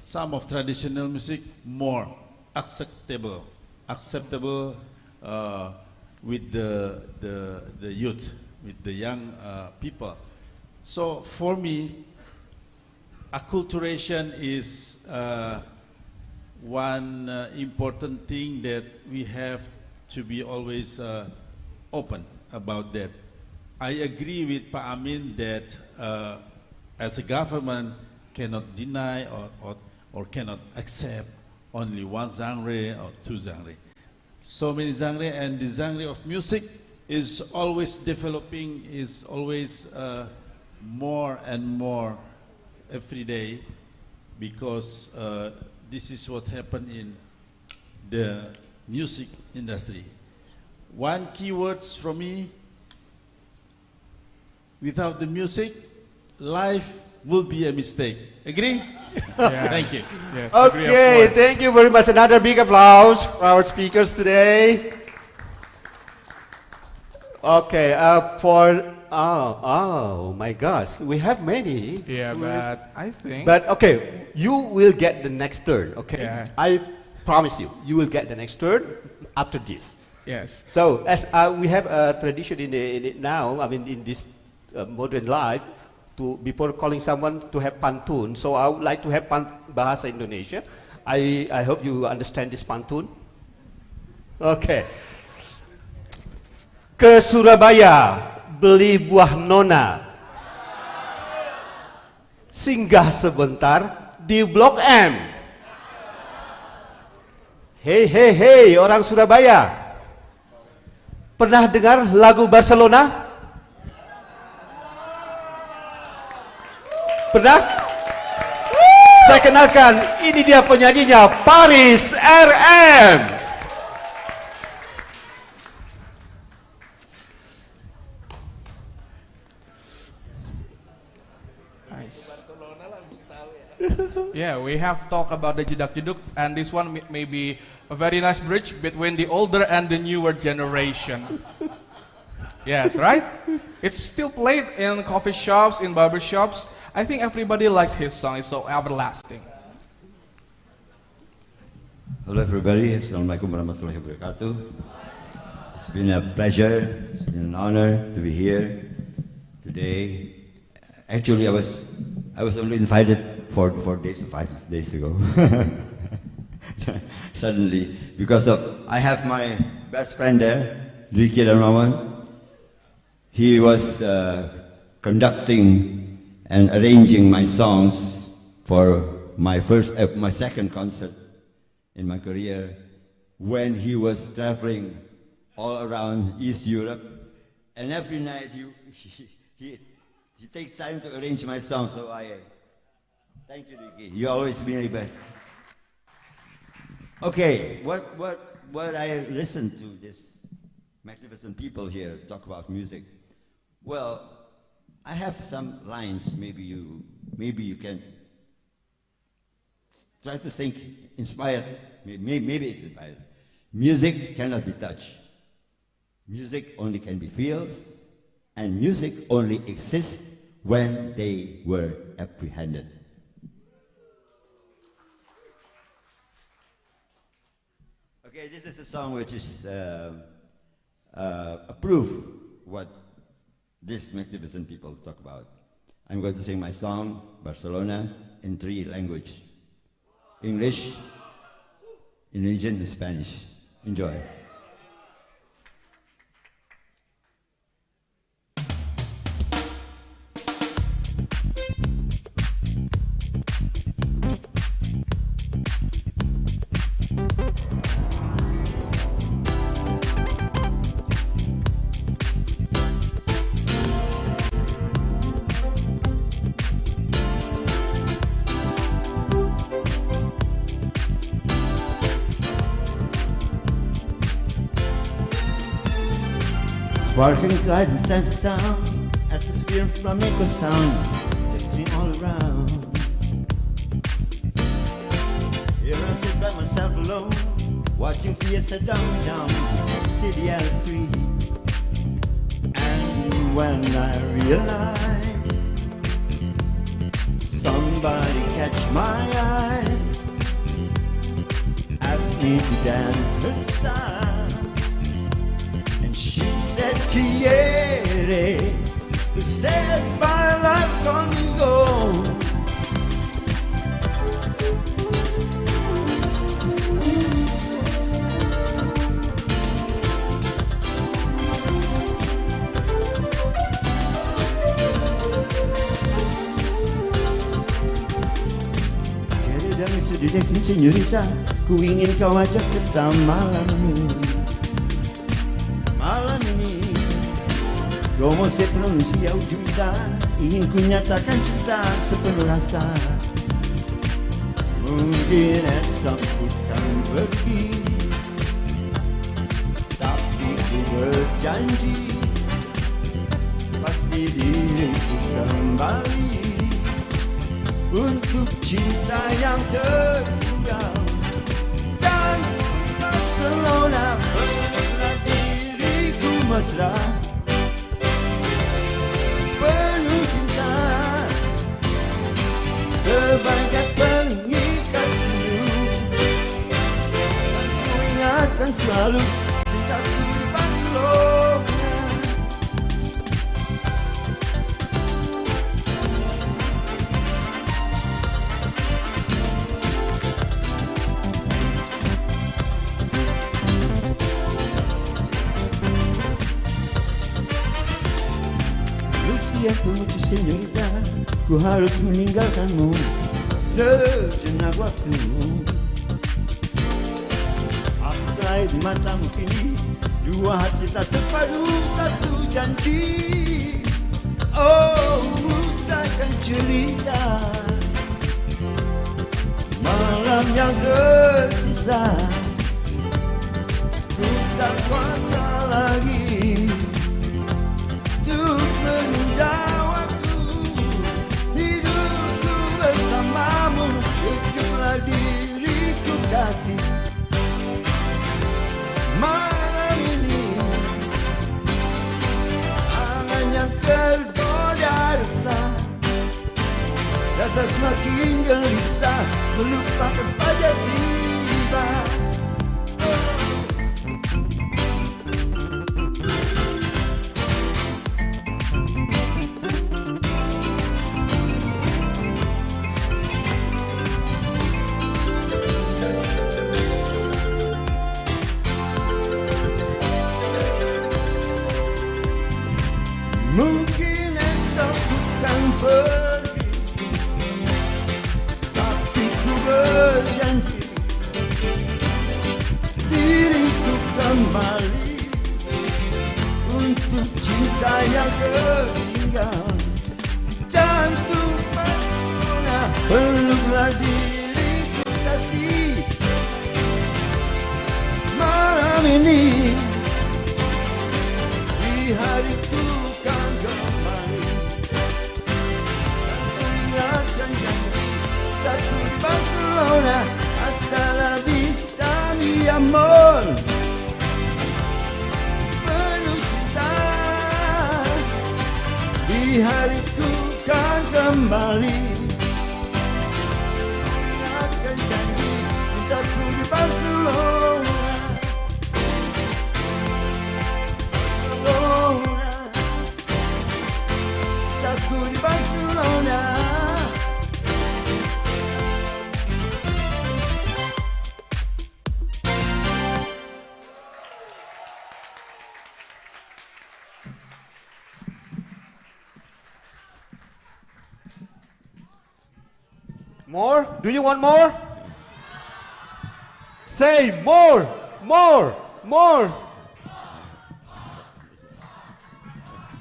some of traditional music more acceptable with the youth, with the young people. So for me, acculturation is one important thing that we have to be always open about that. I agree with Pak Amin that as a government cannot deny or cannot accept only one genre or two genre. So many genre, and the genre of music is always developing, is always more and more every day, because this is what happened in the music industry. One key words from me: without the music, life will be a mistake. Agree? Yes. Thank you. Yes, okay, thank you very much. Another big applause for our speakers today. Okay, for oh my gosh, we have many. Yeah, but I think. But okay, you will get the next turn. Okay, Yeah. I promise you, you will get the next turn after this. Yes. So as we have a tradition in it now, I mean in this modern life, to before calling someone to have pantun. So I would like to have bahasa Indonesia. I hope you understand this pantun. Okay. Ke Surabaya beli buah nona, singgah sebentar di Blok M. Hei orang Surabaya, pernah dengar lagu Barcelona? Pernah? Saya kenalkan, ini dia penyanyinya, Faris RM. Yeah, we have talked about the jedak-jeduk, and this one may be a very nice bridge between the older and the newer generation. Yes, right? It's still played in coffee shops, in barber shops. I think everybody likes his song. It's so everlasting. Hello everybody, Assalamualaikum warahmatullahi wabarakatuh. It's been a pleasure, it's been an honor to be here today. Actually, I was only invited 4 days or 5 days ago. Suddenly, because I have my best friend there, Dwiki Dharmawan. He was conducting and arranging my songs for my second concert in my career, when he was traveling all around East Europe, and every night he takes time to arrange my songs. So I thank you, Dwiki. You always been the best. Okay, what I listen to this magnificent people here talk about music. Well, I have some lines. Maybe you can try to think inspired. Maybe it's inspired. Music cannot be touched. Music only can be felt, and music only exists when they were apprehended. Okay, this is a song which is a proof what these magnificent people talk about. I'm going to sing my song, Barcelona, in 3 languages. English, Indonesian, and Spanish. Enjoy. Sparkling lights in center town, atmosphere from flamenco sound, takes me all around. Here I sit by myself alone, watching fiesta downtown, city and streets. And when I realize somebody catch my eye, ask me to dance her style. She said, quiere usted bailar conmigo. Quiero darme su dirección, señorita, ku ingin kau ajak serta malam ini. Malam ini, como se pronuncia ujungnya, ingin ku nyatakan cinta sepenuh rasa. Mungkin esok ku kan pergi, tapi ku berjanji, pasti diriku kembali untuk cinta yang tertinggal. Dan Barcelona, mesra, selalu cintaku di Barcelona. Lucia tunggu senyumnya, ku harus meninggalkanmu sejenak waktu. Aku selai di matamu kini, dua hati tak terpadu satu janji. Oh, usahkan cerita malam yang tersisa. Ku tak kuasa lagi untuk menunda waktu. Hidupku bersamamu, hiduplah diriku kasih. Malam ini angan yang tergoda resah, rasa semakin gelisah, melupakan fajar tiba. Mungkin esok bukan pergi, tapi ku berjanji diriku kembali untuk cinta yang tertinggal. Jantung Barcelona, peluklah diriku kasih. Malam ini di hariku kan kembali, dan teringatkan janji cintaku di Barcelona. Hasta la vista mi amor, penuh cinta. Di hariku kan kembali, teringatkan janji cintaku di Barcelona. Cintaku di Barcelona. More? Do you want more? Say more, more, more.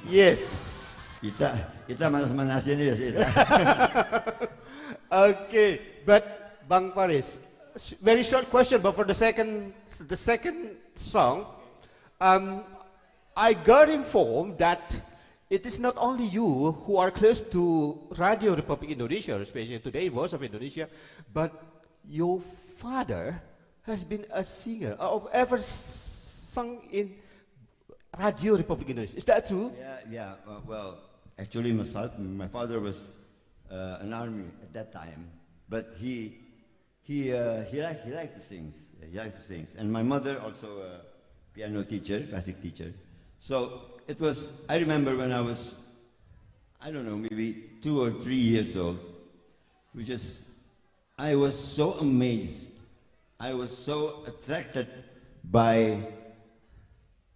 Yes. Kita manas-manasin dia sih. Okay, but Bang Faris, very short question, but for the second song, I got informed that it is not only you who are close to Radio Republic Indonesia, especially today, Voice of Indonesia, but your father has been a singer, or ever sung in Radio Republic Indonesia. Is that true? Yeah. Well, actually, my father was an army at that time, but he liked to sing. He liked to sing, and my mother also a piano teacher, classic teacher. So it was. I remember when I was, I don't know, maybe 2 or 3 years old. I was so amazed. I was so attracted by.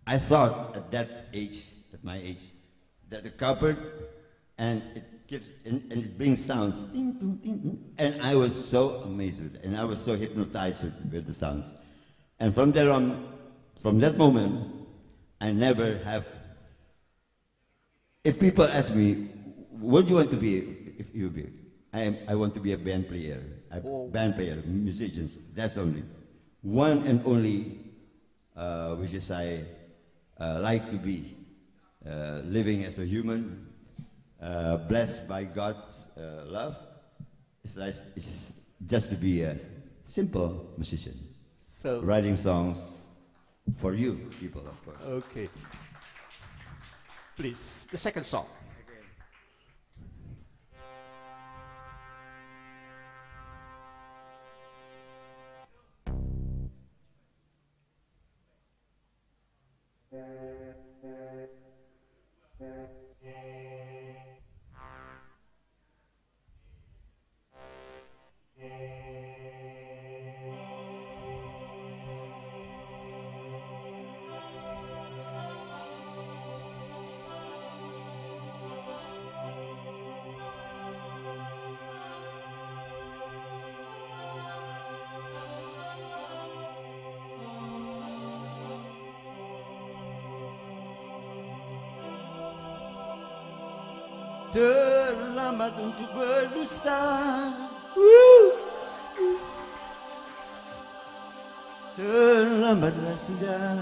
I thought at that age, at my age, that the cupboard and it gives and it brings sounds, ding, ding, ding, ding, and I was so amazed with it, and I was so hypnotized with the sounds. And from there on, from that moment, I never have. If people ask me, what do you want to be if you be? I want to be a band player. Band player, musicians. That's only one and only, which is I like to be. Living as a human, blessed by God's love. It's just to be a simple musician, so writing songs for you people, of course. Okay. Please, the second song. terlambat untuk berdusta. Terlambatlah sudah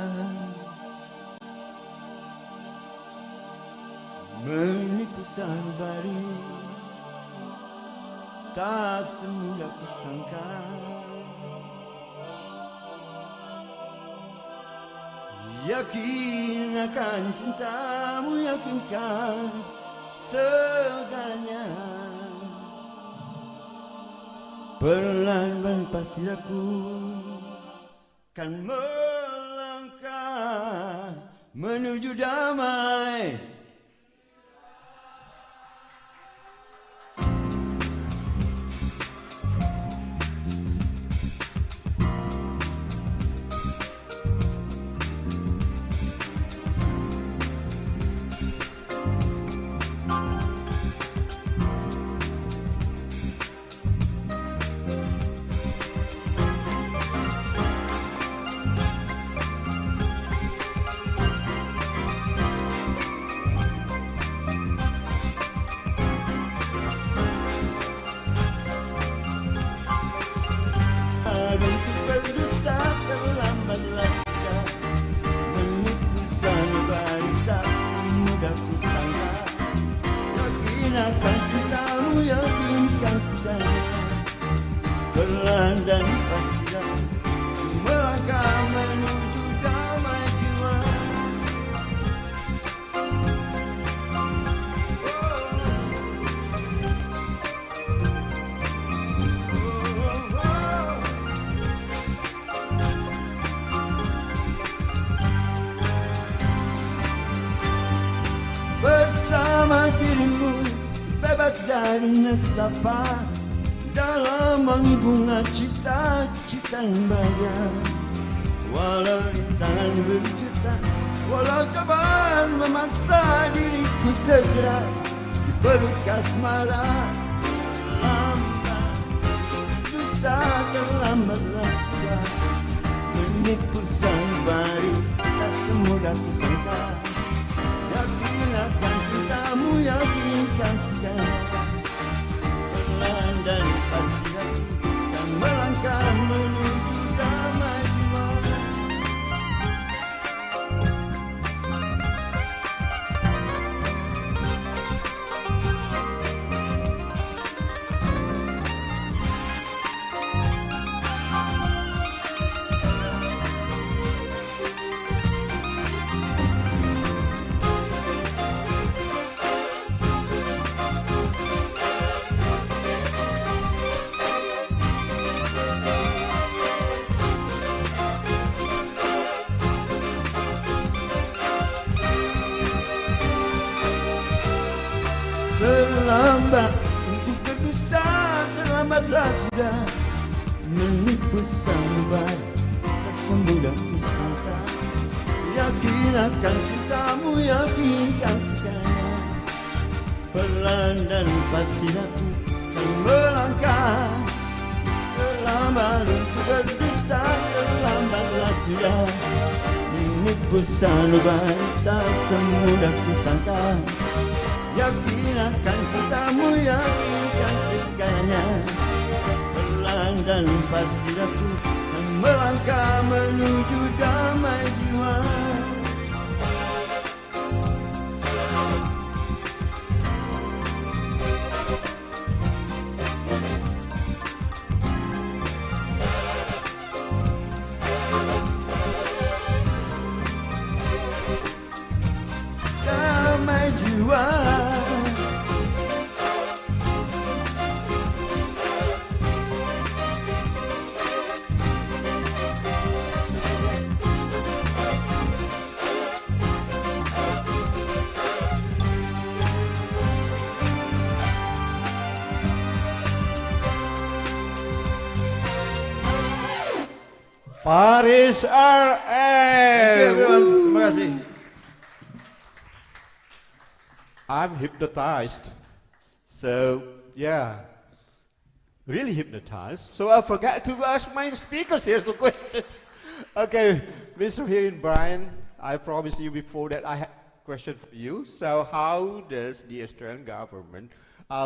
menipu sanubari, tak semudah kusangka. Yakin akan cintamu, yakinkan segalanya. Perlahan-lahan pasti aku kan melangkah menuju damai. Bersama dirimu bebas dari nestapa, dalam wangi bunga cita-cita yang banyak. Walau rintangan berjuta, walau cobaan memaksa diriku terjerat di peluk kasmara. Lambat dusta, terlambatlah sudah menipu sanubari, tak semudah kusangka. Yakin akan cintamu, yakinkan segalanya. Perlahan dan pasti aku kan melangkah menuju damai jiwa. Terlambat untuk berdusta, terlambatlah sudah menipu sanubari, tak semudah kusangka. Yakin akan cintamu, yakinkan segalanya. Perlahan dan pasti aku kan melangkah. Terlambat untuk berdusta, terlambatlah sudah menipu sanubari, tak semudah kusangka. Yakin akan cintamu, yakinkan segalanya. Perlahan dan pasti aku akan melangkah menuju damai jiwa. Damai jiwa. Faris RM. Thank you everyone. Terima kasih. I'm hypnotized. So, yeah, really hypnotized. So I forgot to ask my speakers here some questions. Okay, Mr. here in Brian, I promised you before that I question for you. So how does the Australian government,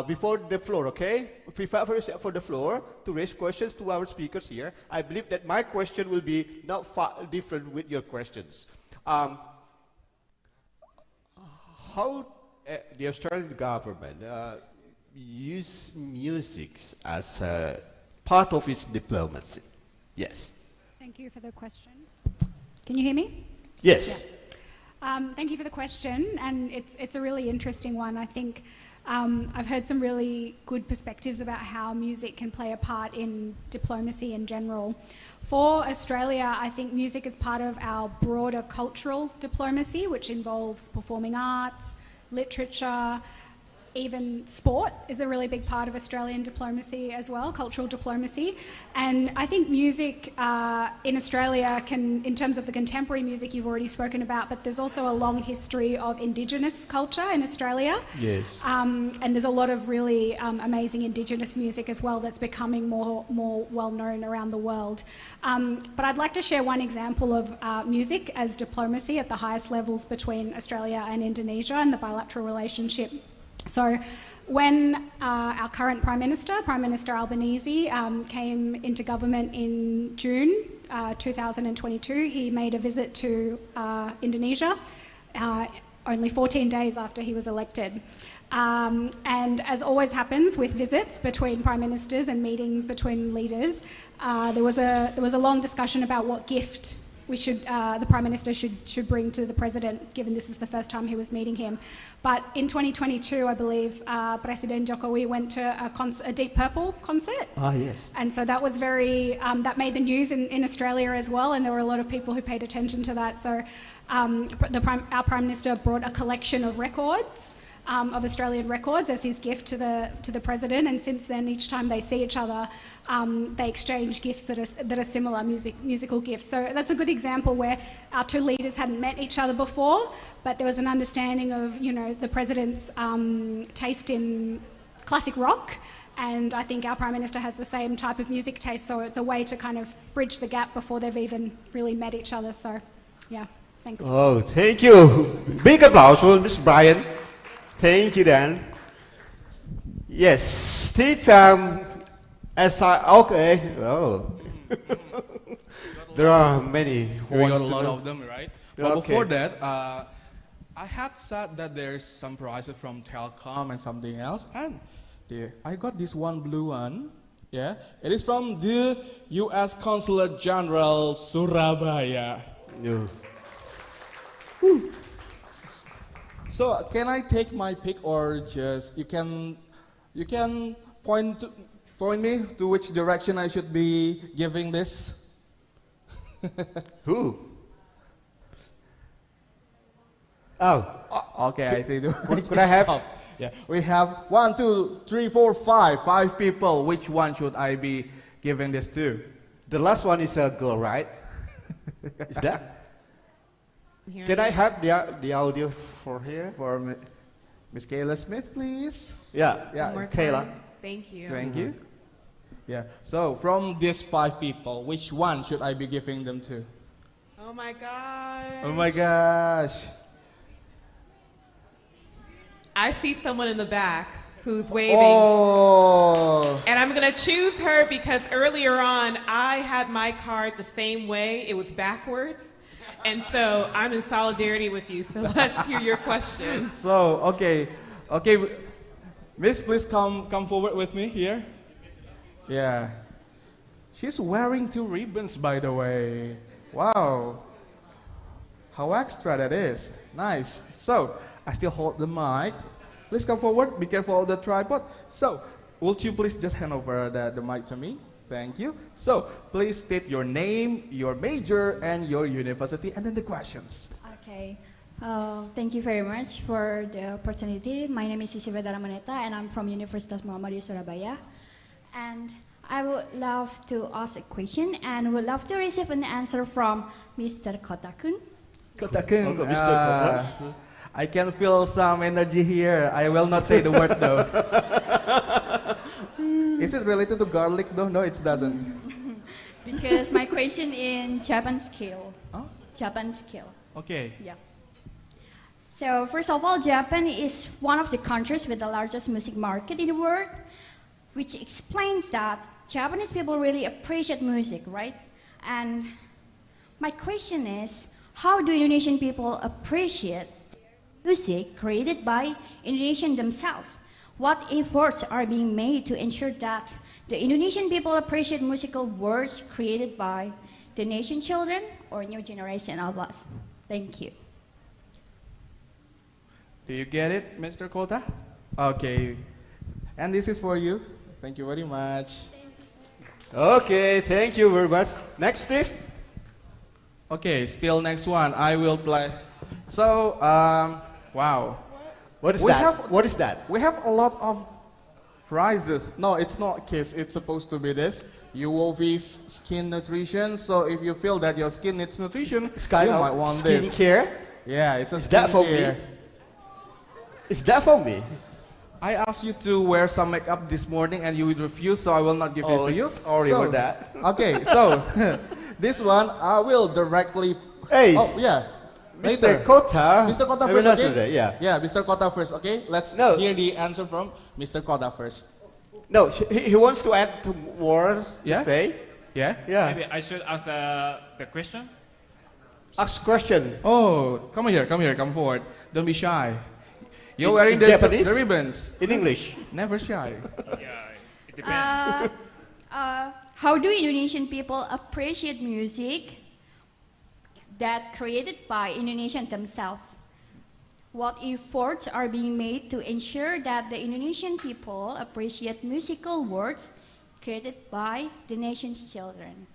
before the floor, okay? Prepare for the floor to raise questions to our speakers here. I believe that my question will be not far different with your questions. How the Australian government use music as a part of its diplomacy? Yes. Thank you for the question. Can you hear me? Yes. Thank you for the question, and it's a really interesting one. I think I've heard some really good perspectives about how music can play a part in diplomacy in general. For Australia, I think music is part of our broader cultural diplomacy, which involves performing arts, literature, even sport is a really big part of Australian diplomacy as well, cultural diplomacy. And I think music in Australia can, in terms of the contemporary music you've already spoken about, but there's also a long history of Indigenous culture in Australia. Yes. And there's a lot of really amazing Indigenous music as well that's becoming more well known around the world. But I'd like to share one example of music as diplomacy at the highest levels between Australia and Indonesia and the bilateral relationship. So when our current Prime Minister Albanese, came into government in June 2022, he made a visit to Indonesia only 14 days after he was elected. And as always happens with visits between Prime Ministers and meetings between leaders, there was a long discussion about what gift the Prime Minister should bring to the President, given this is the first time he was meeting him. But in 2022, I believe, President Jokowi went to a Deep Purple concert. Ah, yes. And so that was that made the news in Australia as well, and there were a lot of people who paid attention to that. So our Prime Minister brought a collection of records, of Australian records, as his gift to the President, and since then, each time they see each other, they exchange gifts that are similar, musical gifts. So that's a good example where our two leaders hadn't met each other before, but there was an understanding of, the President's taste in classic rock, and I think our Prime Minister has the same type of music taste, so it's a way to kind of bridge the gap before they've even really met each other. So, yeah, thanks. Oh, thank you. Big applause for Mr. Brian. Thank you, Dan. Yes, Steve, okay. Oh. There are many. We got a lot of them, right? But Okay. before that, I had said that there's some prizes from Telcom and something else, and I got this one blue one. Yeah, it is from the U.S. Consulate General Surabaya. Yeah. So can I take my pick, or just you can point me to which direction I should be giving this? Who? Oh, okay. I think could I have? Yeah, we have 1, 2, 3, 4, 5 people. Which one should I be giving this to? The last one is a girl, right? Is that? Can I have the audio for here? For Miss Kayla Smith, please. Yeah, One more Kayla. time. Thank you. Thank you. Yeah. So from these 5 people, which one should I be giving them to? Oh my gosh. Oh my gosh. I see someone in the back who's waving. Oh. And I'm going to choose her because earlier on, I had my card the same way. It was backwards. And so I'm in solidarity with you. So let's hear your question. So, okay. Miss, please come forward with me here. Yeah. She's wearing 2 ribbons, by the way. Wow. How extra that is. Nice. So, I still hold the mic. Please come forward. Be careful of the tripod. So, would you please just hand over the mic to me? Thank you. So, please state your name, your major, and your university, and then the questions. Okay. Thank you very much for the opportunity. My name is Dwiki Dharmawan, and I'm from Universitas Mohammad Surabaya. And I would love to ask a question and would love to receive an answer from Mr. Kota-kun. Kota-kun. I can feel some energy here. I will not say the word though. Is it related to garlic though? No, it doesn't. Because my question in Japan skill. Huh? Japan skill. Okay. Yeah. So first of all, Japan is one of the countries with the largest music market in the world, which explains that Japanese people really appreciate music, right? And my question is, how do Indonesian people appreciate music created by Indonesians themselves? What efforts are being made to ensure that the Indonesian people appreciate musical works created by the nation children or new generation of us? Thank you. Do you get it, Mr. Kota? Okay. And this is for you. Thank you very much. Okay, thank you very much. Next, Steve. Okay, still next one. I will play. So, wow. What is that? What is that? We have a lot of prizes. No, it's not kiss. It's supposed to be this. UOV's skin nutrition. So if you feel that your skin needs nutrition, you might want this. Skincare? Yeah, it's a Is that for me? Is that for me? I asked you to wear some makeup this morning and you would refuse, so I will not give it to you. Sorry for that. Okay, so this one I will directly. Hey. Oh yeah. Mr. Kota. Mr. Kota first, okay? Today, yeah. Yeah, Mr. Kota first, okay? Let's hear the answer from Mr. Kota first. No, he wants to add two words to say. Yeah? Yeah. Maybe I should answer the question. Ask question. Oh, come here, come forward. Don't be shy. You're In- wearing in the Japanese? ribbons. In English. Never shy. Yeah, it depends. How do Indonesian people appreciate music that created by Indonesians themselves? What efforts are being made to ensure that the Indonesian people appreciate musical works created by the nation's children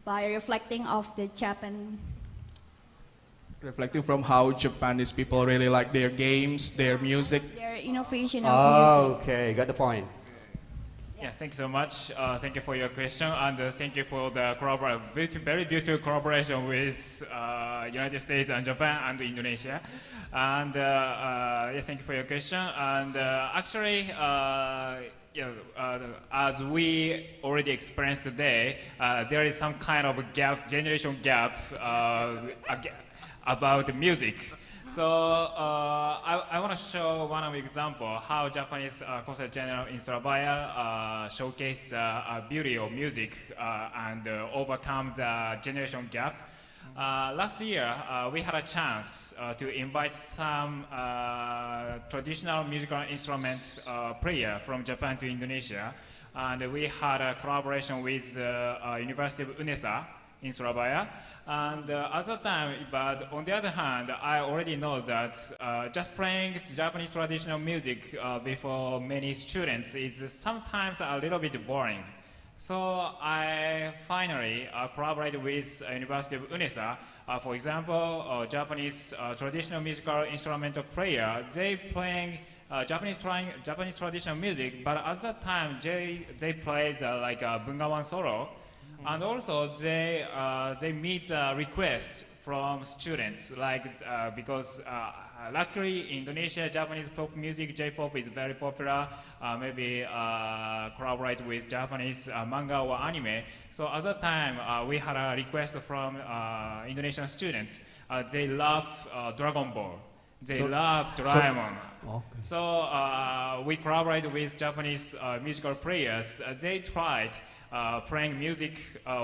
by reflecting of the Japan? Reflecting from how Japanese people really like their games, their music. Their innovation of music. Okay, got the point. Yeah, thank you so much. Thank you for your question, and thank you for the very beautiful collaboration with United States and Japan and Indonesia. And yes, thank you for your question. And actually, as we already experienced today, there is some kind of a gap, generation gap about the music. So I want to show one example how Japanese Consul General in Surabaya showcased the beauty of music and overcome the generation gap. Last year, we had a chance to invite some traditional musical instrument player from Japan to Indonesia, and we had a collaboration with University of UNESA in Surabaya. And at the time, but on the other hand, I already know that just playing Japanese traditional music before many students is sometimes a little bit boring. So I finally collaborated with University of UNESA. For example, Japanese traditional musical instrumental player, they playing Japanese traditional music, but at that time they played like a bungawan solo. And also they meet requests from students, like because luckily Indonesia Japanese pop music, J-pop is very popular. Maybe collaborate with Japanese manga or anime. So at that time we had a request from Indonesian students. They love Dragon Ball. They love Doraemon. So we collaborated with Japanese musical players. They tried playing music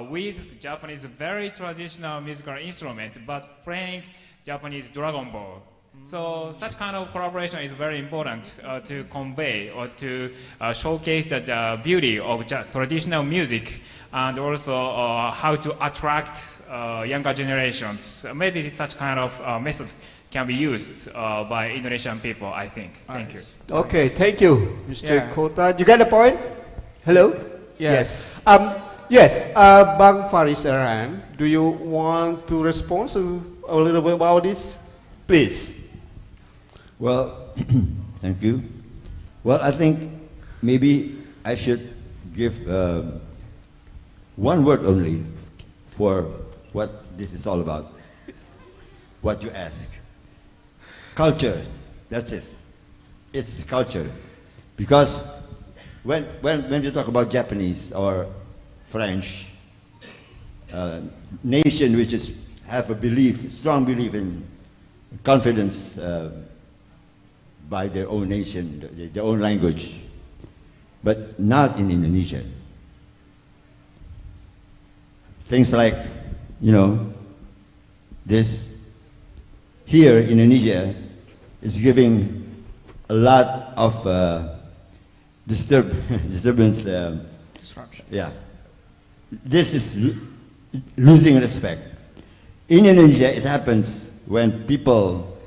with Japanese very traditional musical instrument, but playing Japanese Dragon Ball. So such kind of collaboration is very important to convey or to showcase the beauty of traditional music, and also how to attract younger generations. Maybe such kind of method can be used by Indonesian people, I think. Thank you. Okay, thank you, Mr. Kota. You get the point? Hello? Yes. Yes, Bang Faris RM, do you want to respond to a little bit about this? Please. Well, thank you. Well, I think maybe I should give one word only for what this is all about. What you ask. Culture, that's it. It's culture. Because when you talk about Japanese or French, nation which have a belief, strong belief in confidence by their own nation, their own language, but not in Indonesia. Things like, you know, this here in Indonesia is giving a lot of disturbance. Disruption. Yeah. This is losing respect. In Indonesia, it happens when people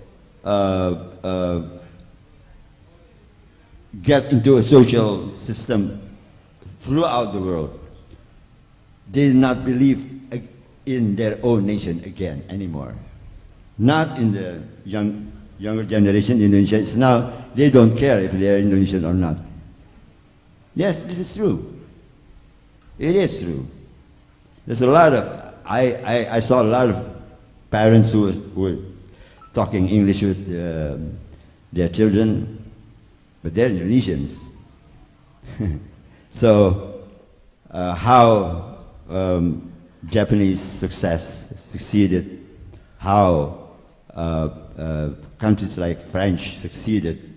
get into a social system throughout the world. They do not believe in their own nation again anymore. Not in the younger generation in Indonesia. It's now they don't care if they are Indonesian or not. Yes, this is true. It is true. There's a lot of, I saw a lot of parents who were talking English with their children, but they're Indonesians. So how Japanese success succeeded, how countries like French succeeded,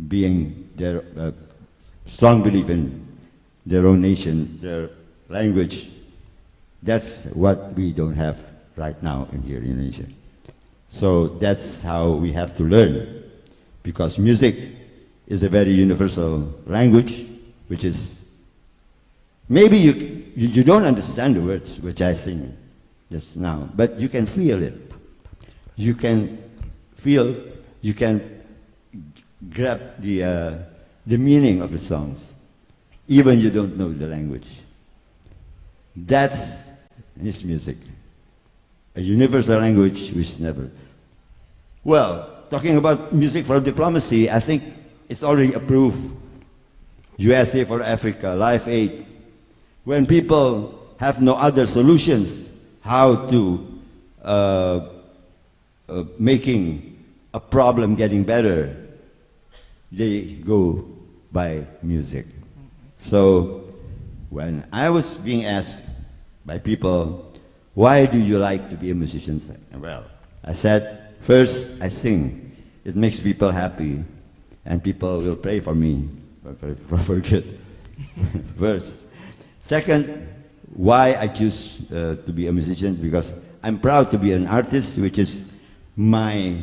being their strong belief in their own nation, their language. That's what we don't have right now in here in Indonesia. So that's how we have to learn, because music is a very universal language, which is, maybe you don't understand the words which I sing just now, but you can feel it. You can feel, you can grab the meaning of the songs, even you don't know the language. That's his music, a universal language which never. Well, talking about music for diplomacy, I think it's already approved. USA for Africa, Life Aid. When people have no other solutions how to making a problem getting better, they go by music. So when I was being asked by people, why do you like to be a musician? Well, I said, first, I sing. It makes people happy, and people will pray for me for good. First. Second, why I choose to be a musician, because I'm proud to be an artist, which is my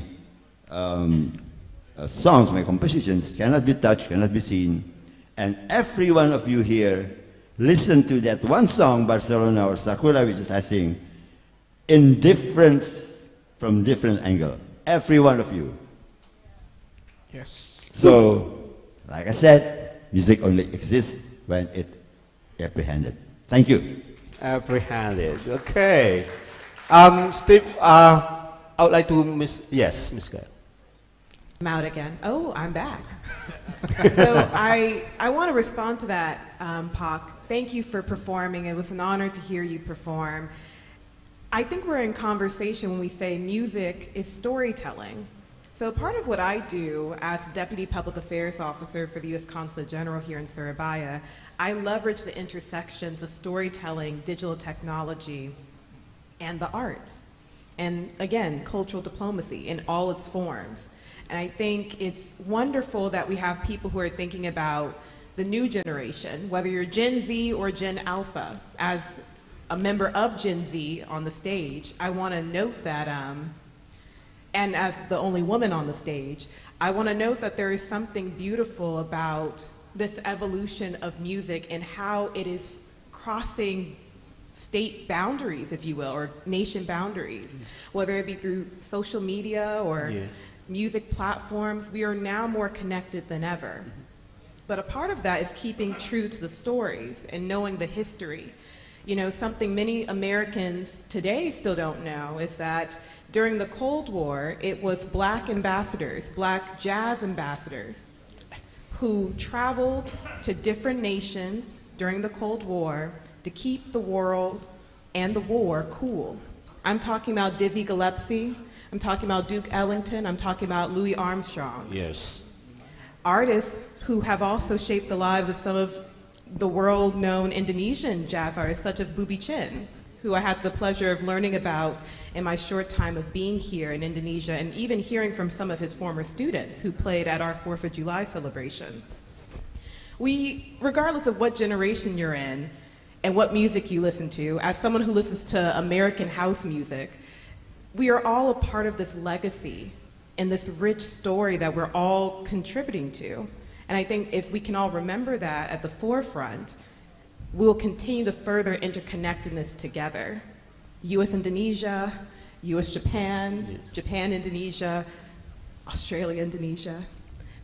songs, my compositions cannot be touched, cannot be seen. And every one of you here listen to that one song, Barcelona or Sakura, which is I sing, in from different angle. Every one of you. Yes. So, like I said, music only exists when it apprehended. Thank you. Apprehended. Okay. Steve, I would like to Miss Kayla. I'm out again. Oh, I'm back. So I want to respond to that, Pak. Thank you for performing. It was an honor to hear you perform. I think we're in conversation when we say music is storytelling. So part of what I do as Deputy Public Affairs Officer for the U.S. Consulate General here in Surabaya, I leverage the intersections of storytelling, digital technology, and the arts. And again, cultural diplomacy in all its forms. And I think it's wonderful that we have people who are thinking about the new generation, whether you're Gen Z or Gen Alpha. As a member of Gen Z on the stage, I want to note that, and as the only woman on the stage, I want to note that there is something beautiful about this evolution of music and how it is crossing state boundaries, if you will, or nation boundaries, whether it be through social media or music platforms. We are now more connected than ever. But a part of that is keeping true to the stories and knowing the history. You know, something many Americans today still don't know is that during the Cold War, it was black ambassadors, black jazz ambassadors, who traveled to different nations during the Cold War to keep the world and the war cool. I'm talking about Dizzy Gillespie, I'm talking about Duke Ellington, I'm talking about Louis Armstrong. Yes. Artists who have also shaped the lives of some of the world-known Indonesian jazz artists, such as Bubi Chin, who I had the pleasure of learning about in my short time of being here in Indonesia, and even hearing from some of his former students who played at our 4th of July celebration. We, regardless of what generation you're in and what music you listen to, as someone who listens to American house music, we are all a part of this legacy and this rich story that we're all contributing to. And I think if we can all remember that at the forefront, we'll continue to further interconnectedness together. US Indonesia, US Japan, Japan Indonesia, Australia Indonesia.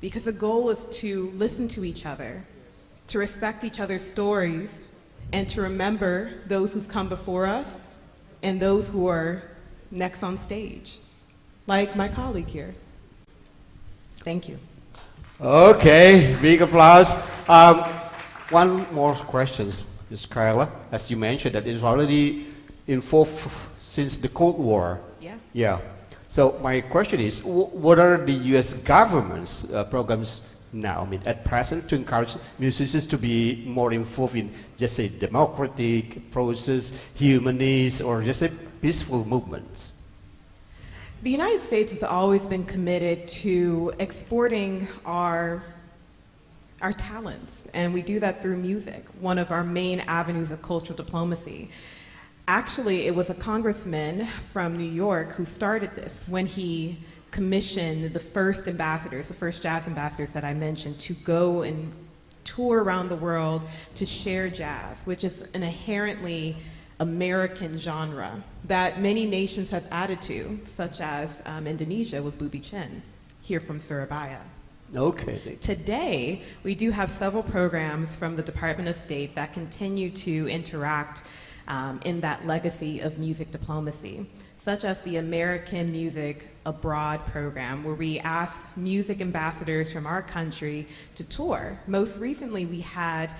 Because the goal is to listen to each other, to respect each other's stories, and to remember those who've come before us and those who are next on stage, like my colleague here. Thank you. Okay, big applause. One more question, Ms. Kayla. As you mentioned, that it is already involved since the Cold War. Yeah. Yeah. So my question is, what are the U.S. government's programs now, I mean, at present, to encourage musicians to be more involved in, just say, democratic process, humanist, or just say, peaceful movements? The United States has always been committed to exporting our talents, and we do that through music, one of our main avenues of cultural diplomacy. Actually, it was a congressman from New York who started this when he commissioned the first ambassadors, the first jazz ambassadors that I mentioned, to go and tour around the world to share jazz, which is an inherently American genre that many nations have added to, such as Indonesia with Bubi Chen, here from Surabaya. Okay. Today, we do have several programs from the Department of State that continue to interact in that legacy of music diplomacy, such as the American Music Abroad program, where we ask music ambassadors from our country to tour. Most recently, we had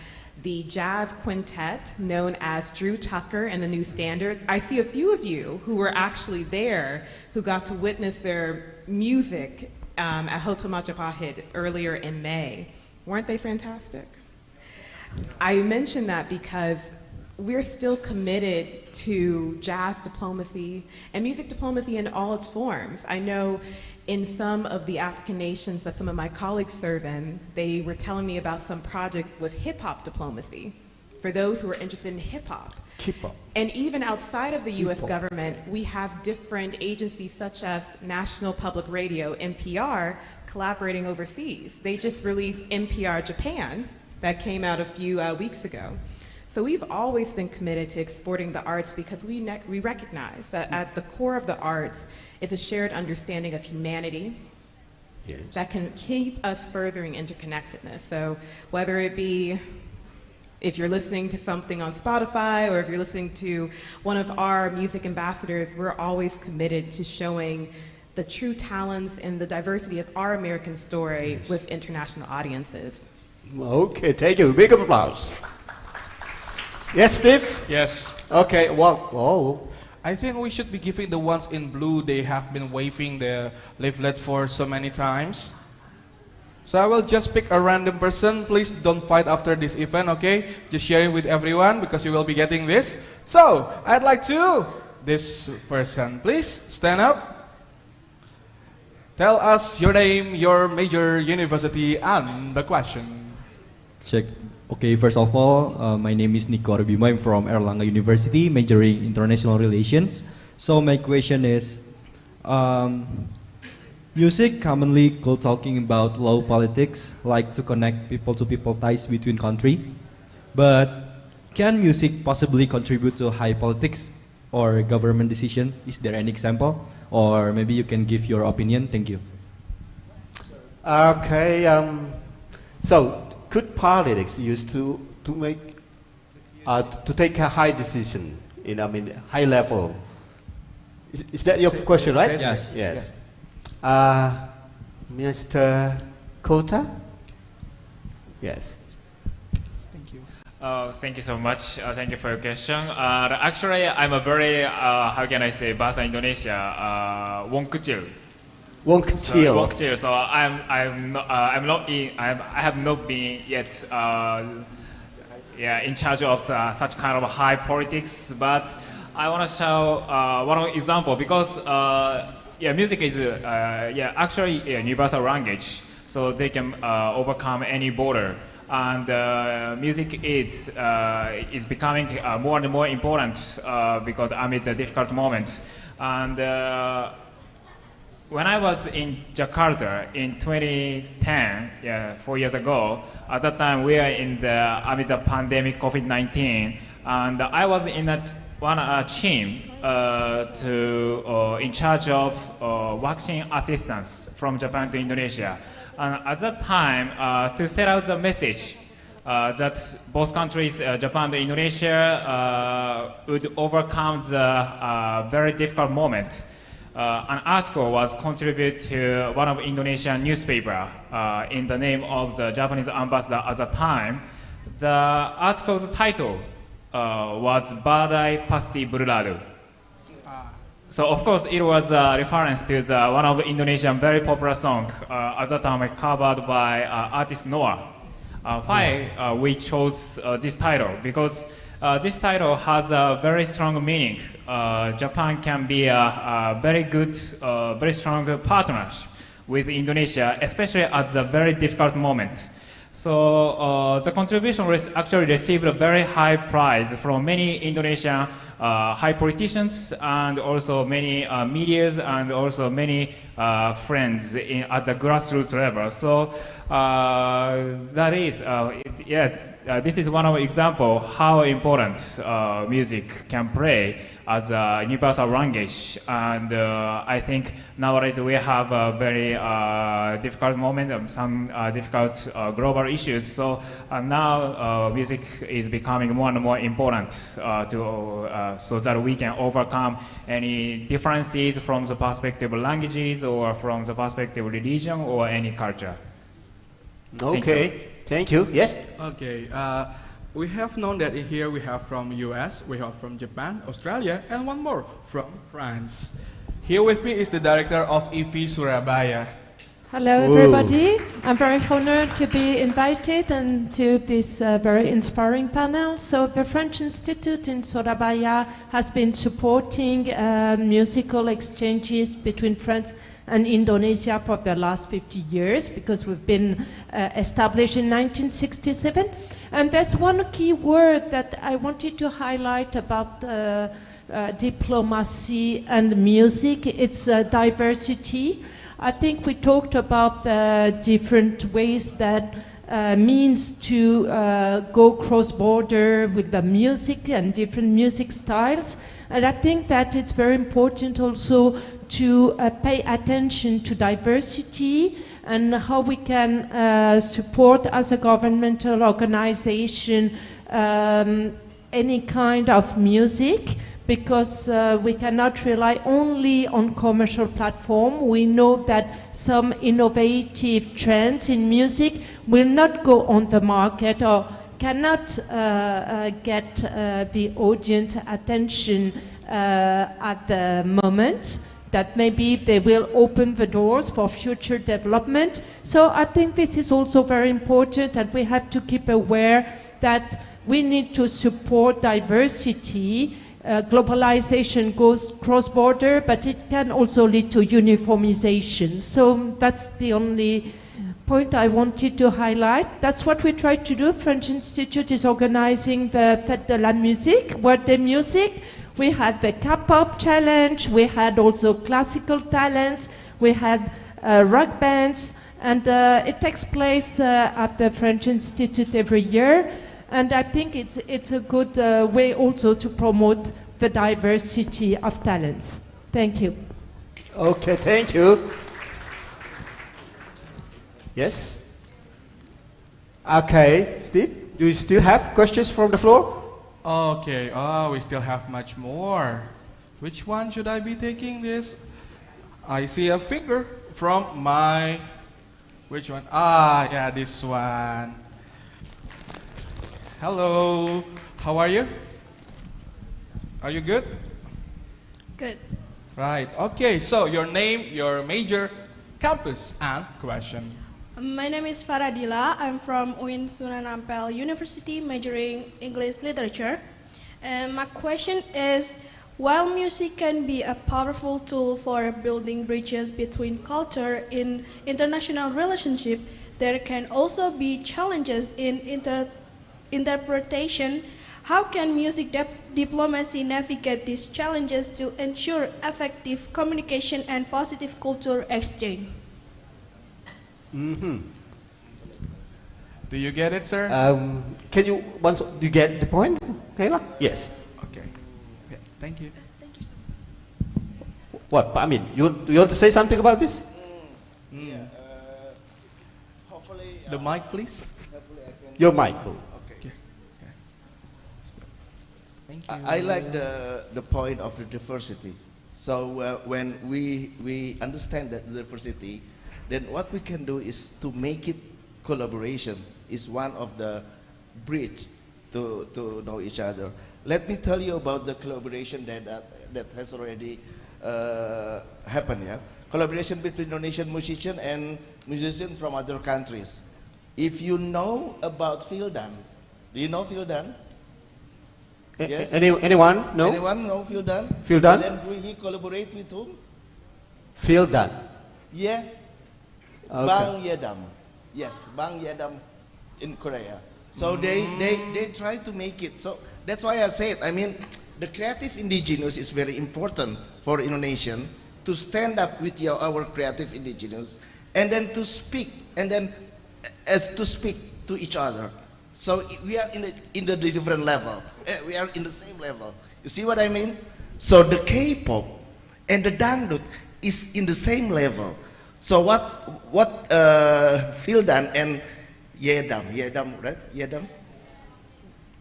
the jazz quintet known as Drew Tucker and the New Standard. I see a few of you who were actually there who got to witness their music at Hotel Majapahit earlier in May. Weren't they fantastic? I mention that because we're still committed to jazz diplomacy and music diplomacy in all its forms. I know in some of the African nations that some of my colleagues serve in, they were telling me about some projects with hip-hop diplomacy for those who are interested in hip-hop. And even outside of the US government, we have different agencies such as National Public Radio, NPR, collaborating overseas. They just released NPR Japan that came out a few weeks ago. So we've always been committed to exporting the arts because we recognize that at the core of the arts is a shared understanding of humanity that can keep us furthering interconnectedness. So whether it be if you're listening to something on Spotify or if you're listening to one of our music ambassadors, we're always committed to showing the true talents and the diversity of our American story with international audiences. Okay, thank you. Big applause. Yes, Steve? Yes. Okay, well, oh. I think we should be giving the ones in blue. They have been waving their leaflet for so many times. So I will just pick a random person. Please don't fight after this event, okay? Just share it with everyone because you will be getting this. So, I'd like to, this person, please stand up. Tell us your name, your major, university, and the question. Check. Okay, first of all, my name is Nico Arbimo. I'm from Erlangga University, majoring international relations. So my question is, music commonly go talking about low politics, like to connect people to people ties between country. But can music possibly contribute to high politics or government decision? Is there any example? Or maybe you can give your opinion. Thank you. Okay, so could politics used to make to take a high decision in high level? Is that your question, right? Yes. Yes. Mr. Kota? Yes. Thank you. Thank you so much. Thank you for your question. Actually, I'm a very how can I say bahasa Indonesia wong kecil. Wong kecil. So I have not been yet in charge of such kind of high politics, but I want to show one example because music is actually a universal language, so they can overcome any border. And music is becoming more and more important because amid the difficult moment. And when I was in Jakarta in 2010, 4 years ago, at that time we are amid the pandemic COVID-19, and I was in one team in charge of vaccine assistance from Japan to Indonesia. And at that time, to set out the message that both countries, Japan and Indonesia, would overcome the very difficult moment, an article was contributed to one of Indonesian newspaper in the name of the Japanese ambassador at the time. The article's title was Badai Pasti Berlalu. So of course it was a reference to one of Indonesian very popular song at that time covered by artist Noah. Why we chose this title? Because this title has a very strong meaning. Japan can be a very good, very strong partner with Indonesia, especially at the very difficult moment. So the contribution actually received a very high prize from many Indonesian high politicians and also many medias and also many friends at the grassroots level. So that is, this is one of example how important music can play as a universal language. And I think nowadays we have a very difficult moment, some difficult global issues. So now music is becoming more and more important so that we can overcome any differences from the perspective of languages or from the perspective of religion or any culture. Okay, thank you. Yes? Okay, we have known that here we have from US, we have from Japan, Australia, and one more from France. Here with me is the director of EV Surabaya. Hello everybody, I'm very honored to be invited and to this very inspiring panel. So the French Institute in Surabaya has been supporting musical exchanges between France and Indonesia for the last 50 years because we've been established in 1967. And there's one key word that I wanted to highlight about diplomacy and music. It's diversity. I think we talked about the different ways that means to go cross-border with the music and different music styles. And I think that it's very important also to pay attention to diversity and how we can support as a governmental organization any kind of music, because we cannot rely only on commercial platform. We know that some innovative trends in music will not go on the market or cannot get the audience attention at the moment, that maybe they will open the doors for future development. So I think this is also very important, and we have to keep aware that we need to support diversity. Globalization goes cross-border, but it can also lead to uniformization. So that's the only point I wanted to highlight. That's what we try to do. French Institute is organizing the Fête de la Musique, World Day Music. We had the K-pop challenge, we had also classical talents, we had rock bands, and it takes place at the French Institute every year. And I think it's a good way also to promote the diversity of talents. Thank you. Okay, thank you. Yes? Okay, Steve, do you still have questions from the floor? Okay, we still have much more. Which one should I be taking this? I see a finger from my... Which one? Yeah, this one. Hello, how are you? Are you good? Good. Right, okay, so your name, your major, campus, and question. My name is Faradila. I'm from UIN Sunan Ampel University, majoring English Literature. And my question is, While music can be a powerful tool for building bridges between culture in international relationship, there can also be challenges in interpretation. How can music diplomacy navigate these challenges to ensure effective communication and positive culture exchange? Mm-hmm. Do you get it, sir? Do you get the point, Kayla? Yes. Okay. Yeah, thank you. Thank you so much. What, Amin? You want to say something about this? Yeah. Hopefully. The mic, please. Your mic. Okay. Thank you. I like the point of the diversity. So when we understand that diversity, then what we can do is to make it collaboration is one of the bridge to know each other. Let me tell you about the collaboration that has already happened. Yeah, collaboration between Indonesian musician and musicians from other countries. If you know about Fildan, do you know Fildan? Yes. Anyone? No. Anyone know Fildan? Fildan? And then he collaborate with whom? Fildan. Yeah. Okay. Bang Yedam. Yes, Bang Yedam in Korea. So they try to make it. So that's why I said, I mean, the creative indigenous is very important for Indonesian to stand up with our creative indigenous and then to speak and then to speak to each other. So we are in the different level. We are in the same level. You see what I mean? So the K-pop and the dangdut is in the same level. So what Fildan and Yedam, right? Yedam?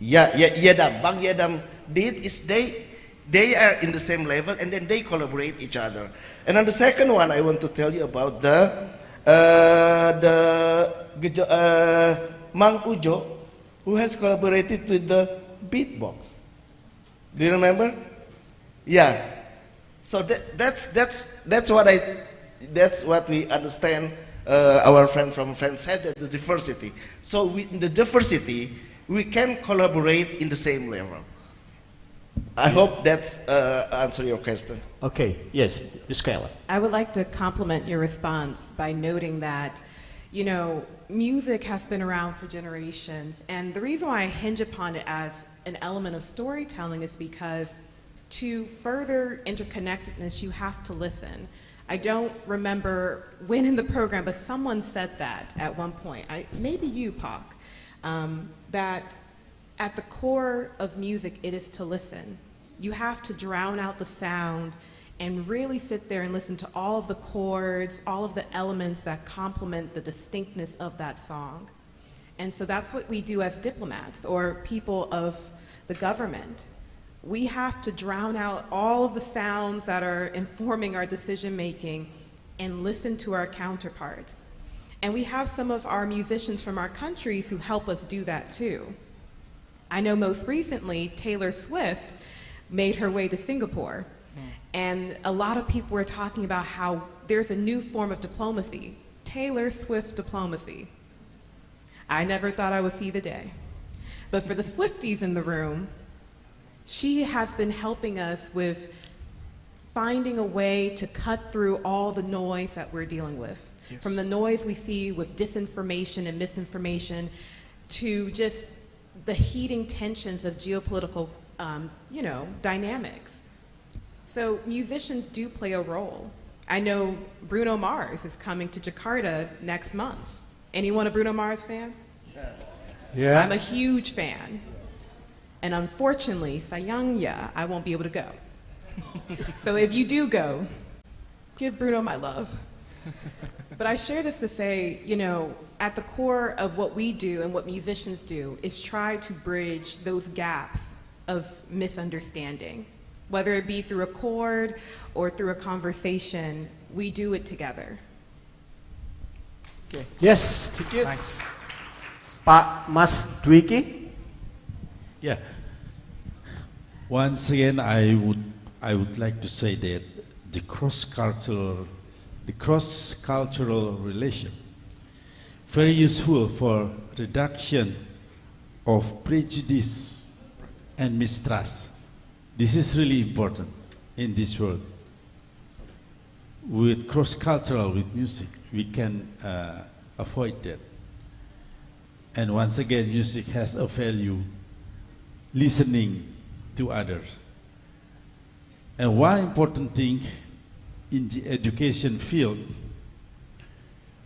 Yeah, Yedam, Bang Yedam did is they are in the same level and then they collaborate each other. And on the second one, I want to tell you about the Mang Ujo, who has collaborated with the beatbox. Do you remember? Yeah. So that's what we understand. Our friend from France said that the diversity. So in the diversity, we can collaborate in the same level. I hope that's answer your question. Okay. Yes, Ms. Kayla. I would like to compliment your response by noting that, you know, music has been around for generations, and the reason why I hinge upon it as an element of storytelling is because to further interconnectedness, you have to listen. I don't remember when in the program, but someone said that at one point. Maybe you, Pak, that at the core of music, it is to listen. You have to drown out the sound and really sit there and listen to all of the chords, all of the elements that complement the distinctness of that song. And so that's what we do as diplomats or people of the government. We have to drown out all of the sounds that are informing our decision making and listen to our counterparts. And we have some of our musicians from our countries who help us do that too. I know most recently, Taylor Swift made her way to Singapore. And a lot of people were talking about how there's a new form of diplomacy, Taylor Swift diplomacy. I never thought I would see the day. But for the Swifties in the room, she has been helping us with finding a way to cut through all the noise that we're dealing with. Yes. From the noise we see with disinformation and misinformation to just the heating tensions of geopolitical dynamics. So musicians do play a role. I know Bruno Mars is coming to Jakarta next month. Anyone a Bruno Mars fan? Yeah. I'm a huge fan. And unfortunately, sayangnya, I won't be able to go. So if you do go, give Bruno my love. But I share this to say, you know, at the core of what we do and what musicians do is try to bridge those gaps of misunderstanding. Whether it be through a chord or through a conversation, we do it together. Okay. Yes, thank you. Nice. Mas Dwiki? Yeah. Once again, I would like to say that the cross-cultural relation very useful for reduction of prejudice and mistrust This is really important in this world. With cross-cultural, with music, we can avoid that. And once again, music has a value, listening to others. And one important thing in the education field,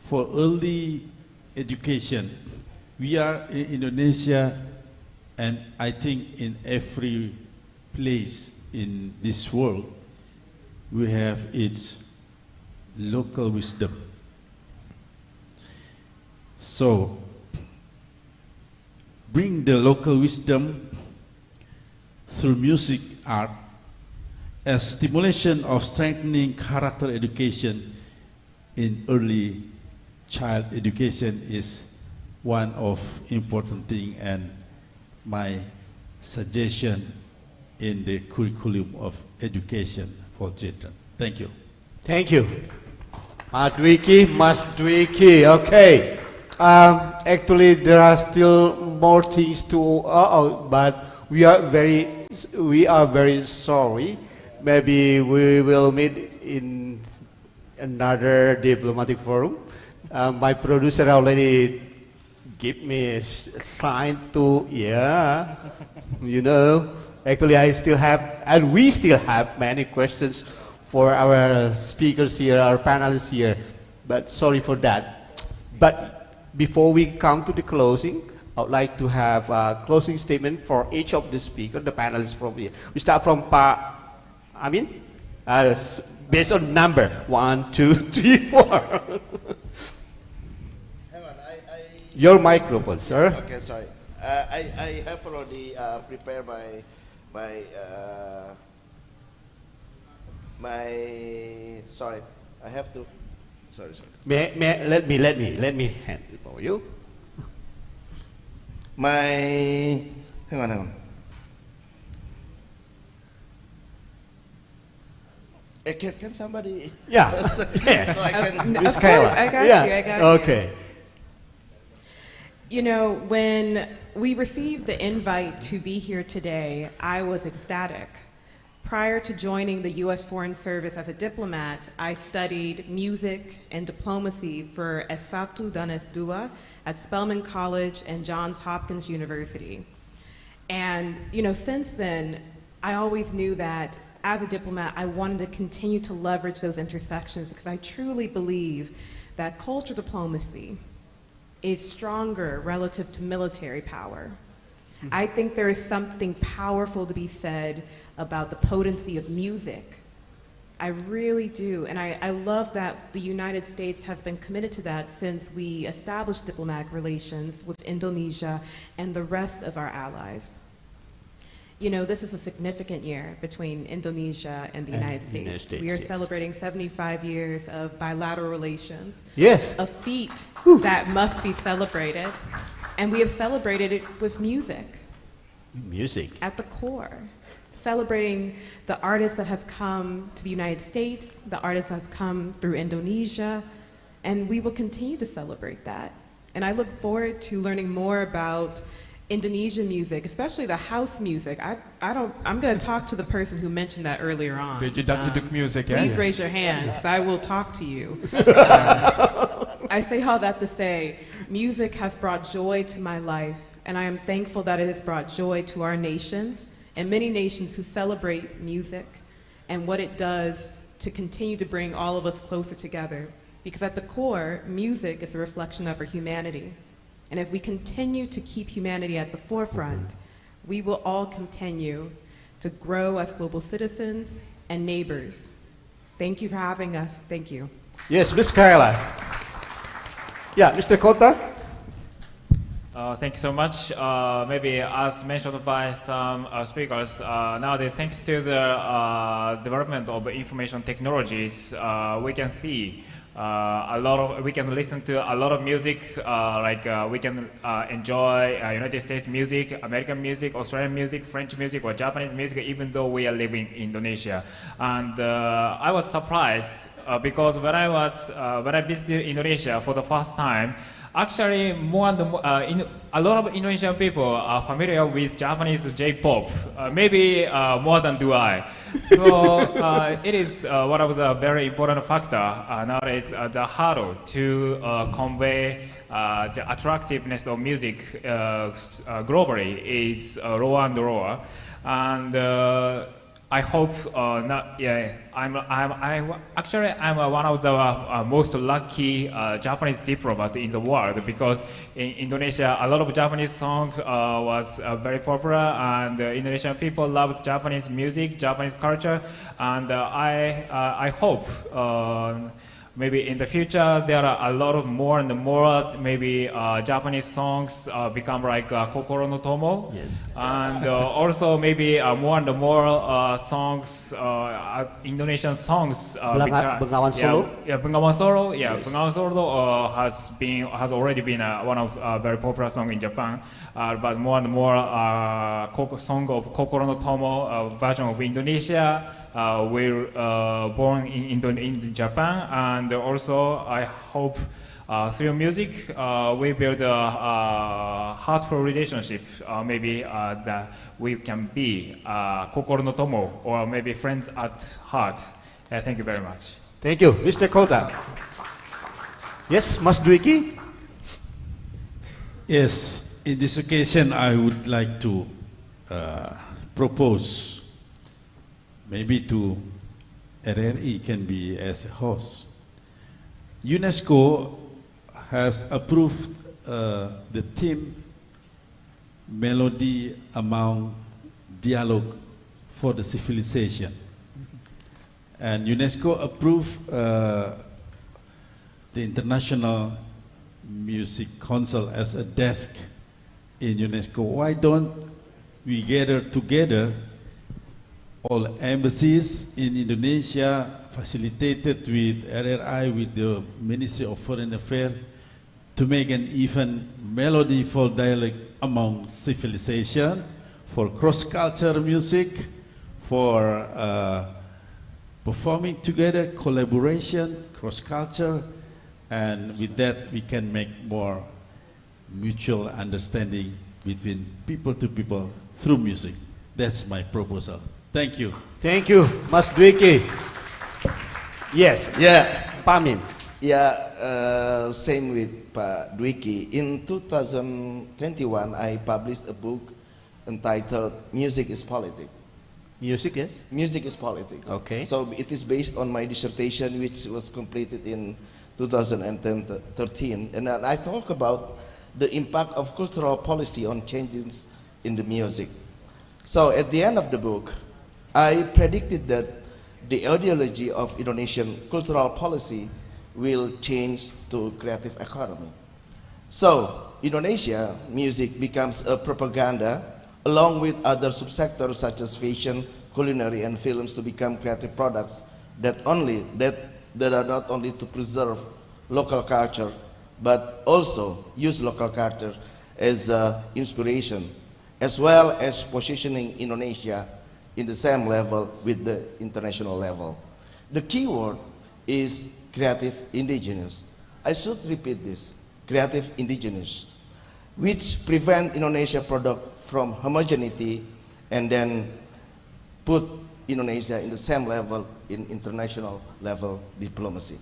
for early education, we are in Indonesia, and I think in every place in this world, we have its local wisdom. So, bring the local wisdom through music, art, as stimulation of strengthening character education in early child education is one of important thing, and my suggestion in the curriculum of education for children. Thank you. Thank you. Mas Dwiki, okay. Actually, there are still more things to, but we are very sorry. Maybe we will meet in another diplomatic forum. My producer already gave me a sign to, yeah, you know. Actually, I still have, and we still have many questions for our speakers here, our panelists here, but sorry for that. But before we come to the closing, I would like to have a closing statement for each of the speakers, the panelists from here. We start from Amin, based on number 1, 2, 3, 4. Hang on, Your microphone, sir. Okay, sorry. I have already prepared sorry, I have to, sorry. Let me hand it for you. Hang on. Can somebody? Yeah. First, so I can. Miss Kayla. I got yeah. you. I got okay. You know, when we received the invite to be here today, I was ecstatic. Prior to joining the U.S. Foreign Service as a diplomat, I studied music and diplomacy for S1 dan S2 at Spelman College and Johns Hopkins University. And, you know, since then, I always knew that as a diplomat, I wanted to continue to leverage those intersections because I truly believe that cultural diplomacy is stronger relative to military power. I think there is something powerful to be said about the potency of music. I really do, and I love that the United States has been committed to that since we established diplomatic relations with Indonesia and the rest of our allies. You know, this is a significant year between Indonesia and the United States. We are celebrating 75 years of bilateral relations. Yes. A feat that must be celebrated. And we have celebrated it with music. Music. At the core. Celebrating the artists that have come to the United States, the artists that have come through Indonesia, and we will continue to celebrate that. And I look forward to learning more about Indonesian music, especially the house music. I'm going to talk to the person who mentioned that earlier on. The jeduk music, yeah? Please raise your hand, because I will talk to you. I say all that to say, music has brought joy to my life, and I am thankful that it has brought joy to our nations, and many nations who celebrate music, and what it does to continue to bring all of us closer together. Because at the core, music is a reflection of our humanity. And if we continue to keep humanity at the forefront, we will all continue to grow as global citizens and neighbors. Thank you for having us. Thank you. Yes, Ms. Kayla. Yeah, Mr. Kota. Thank you so much. Maybe as mentioned by some speakers, nowadays, thanks to the development of information technologies, we can see we can listen to a lot of music, we can enjoy United States music, American music, Australian music, French music, or Japanese music, even though we are living in Indonesia. And I was surprised because when I visited Indonesia for the first time, Actually, more and more, a lot of Indonesian people are familiar with Japanese J-pop, maybe more than do I. So it is one of the very important factor nowadays, the hurdle to convey the attractiveness of music globally is lower and lower. And I hope I'm one of the most lucky Japanese diplomat in the world, because in Indonesia a lot of Japanese song was very popular, and Indonesian people love Japanese music, Japanese culture, and I hope maybe in the future there are a lot of more and more maybe Japanese songs become like Kokoro no Tomo. Yes. And also maybe more and more songs, Indonesian songs. Bengawan Solo. Bengawan Solo. Yeah, Yes. Bengawan Solo has already been one of very popular song in Japan. But more and more song of Kokoro no Tomo version of Indonesia were born in Japan, and also I hope through music we build a heartful relationship. Maybe that we can be Kokoro no Tomo, or maybe friends at heart. Thank you very much. Thank you, Mr. Kota. Yes, Mas Dwiki. Yes, in this occasion I would like to propose maybe to RRI can be as a host. UNESCO has approved the theme Melody Among Dialogue for the Civilization. And UNESCO approved the International Music Council as a desk in UNESCO. Why don't we gather together all embassies in Indonesia, facilitated with RRI, with the Ministry of Foreign Affairs, to make an even melody for dialogue among civilization, for cross-culture music, for performing together, collaboration, cross-culture, and with that we can make more mutual understanding between people to people through music. That's my proposal. Thank you. Thank you, Mas Dwiki. Yes. Yeah. Amin. Yeah, same with Pak Dwiki. In 2021, I published a book entitled Music is Politics. Music, yes? Music is Politics. Okay. So it is based on my dissertation, which was completed in 2013. And I talk about the impact of cultural policy on changes in the music. So at the end of the book, I predicted that the ideology of Indonesian cultural policy will change to creative economy. So Indonesia music becomes a propaganda along with other subsectors such as fashion, culinary, and films to become creative products that are not only to preserve local culture but also use local culture as inspiration, as well as positioning Indonesia in the same level with the international level. The key word is creative indigenous. I should repeat this, creative indigenous, which prevent Indonesia product from homogeneity and then put Indonesia in the same level in international level diplomacy.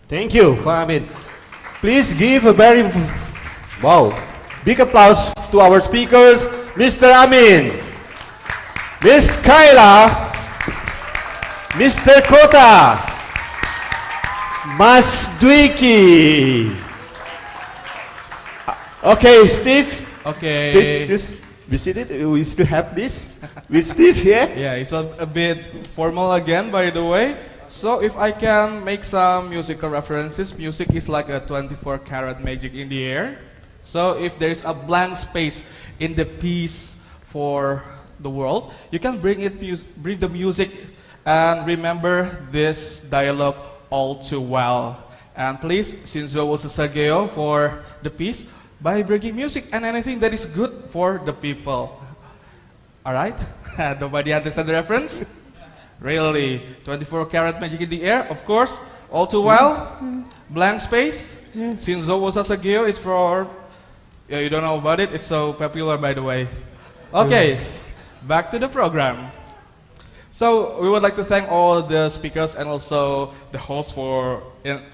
Thank you, Amin. Please give a very big applause to our speakers, Mr. Amin, Miss Kayla, Mr. Kota, Mas Dwiki. Okay, Steve. Okay. Please be seated. We still have this with Steve here. Yeah, it's a bit formal again, by the way. So if I can make some musical references, music is like a 24-karat magic in the air. So if there is a blank space in the piece for the world, you can bring the music and remember this dialogue all too well. And please, Shinzo Wasasageo for the piece by bringing music and anything that is good for the people. All right? Nobody understand the reference? Really? 24-karat magic in the air, of course. All too well. Blank space. Shinzo Sasageo is for, yeah, you don't know about it, it's so popular by the way. Okay, back to the program. So we would like to thank all the speakers and also the host for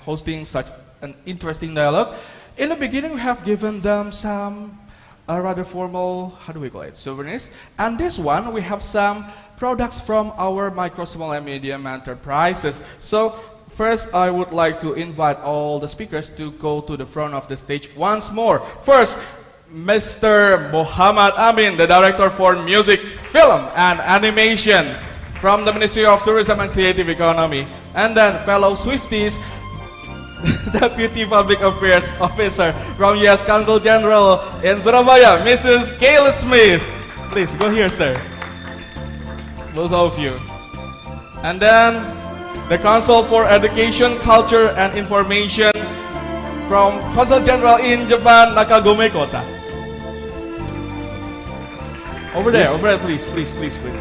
hosting such an interesting dialogue. In the beginning, we have given them some rather formal, how do we call it, souvenirs. And this one, we have some products from our micro, small, and medium enterprises. So first, I would like to invite all the speakers to go to the front of the stage once more. First, Mr. Mohammad Amin, the Director for Music, Film, and Animation from the Ministry of Tourism and Creative Economy. And then fellow Swifties, Deputy Public Affairs Officer from U.S. Consul General in Surabaya, Mrs. Kayla Smith. Please go here, sir. Both of you. And then the Consul for Education, Culture, and Information from Consul General in Japan, Nakagome, Kota. Over there, please,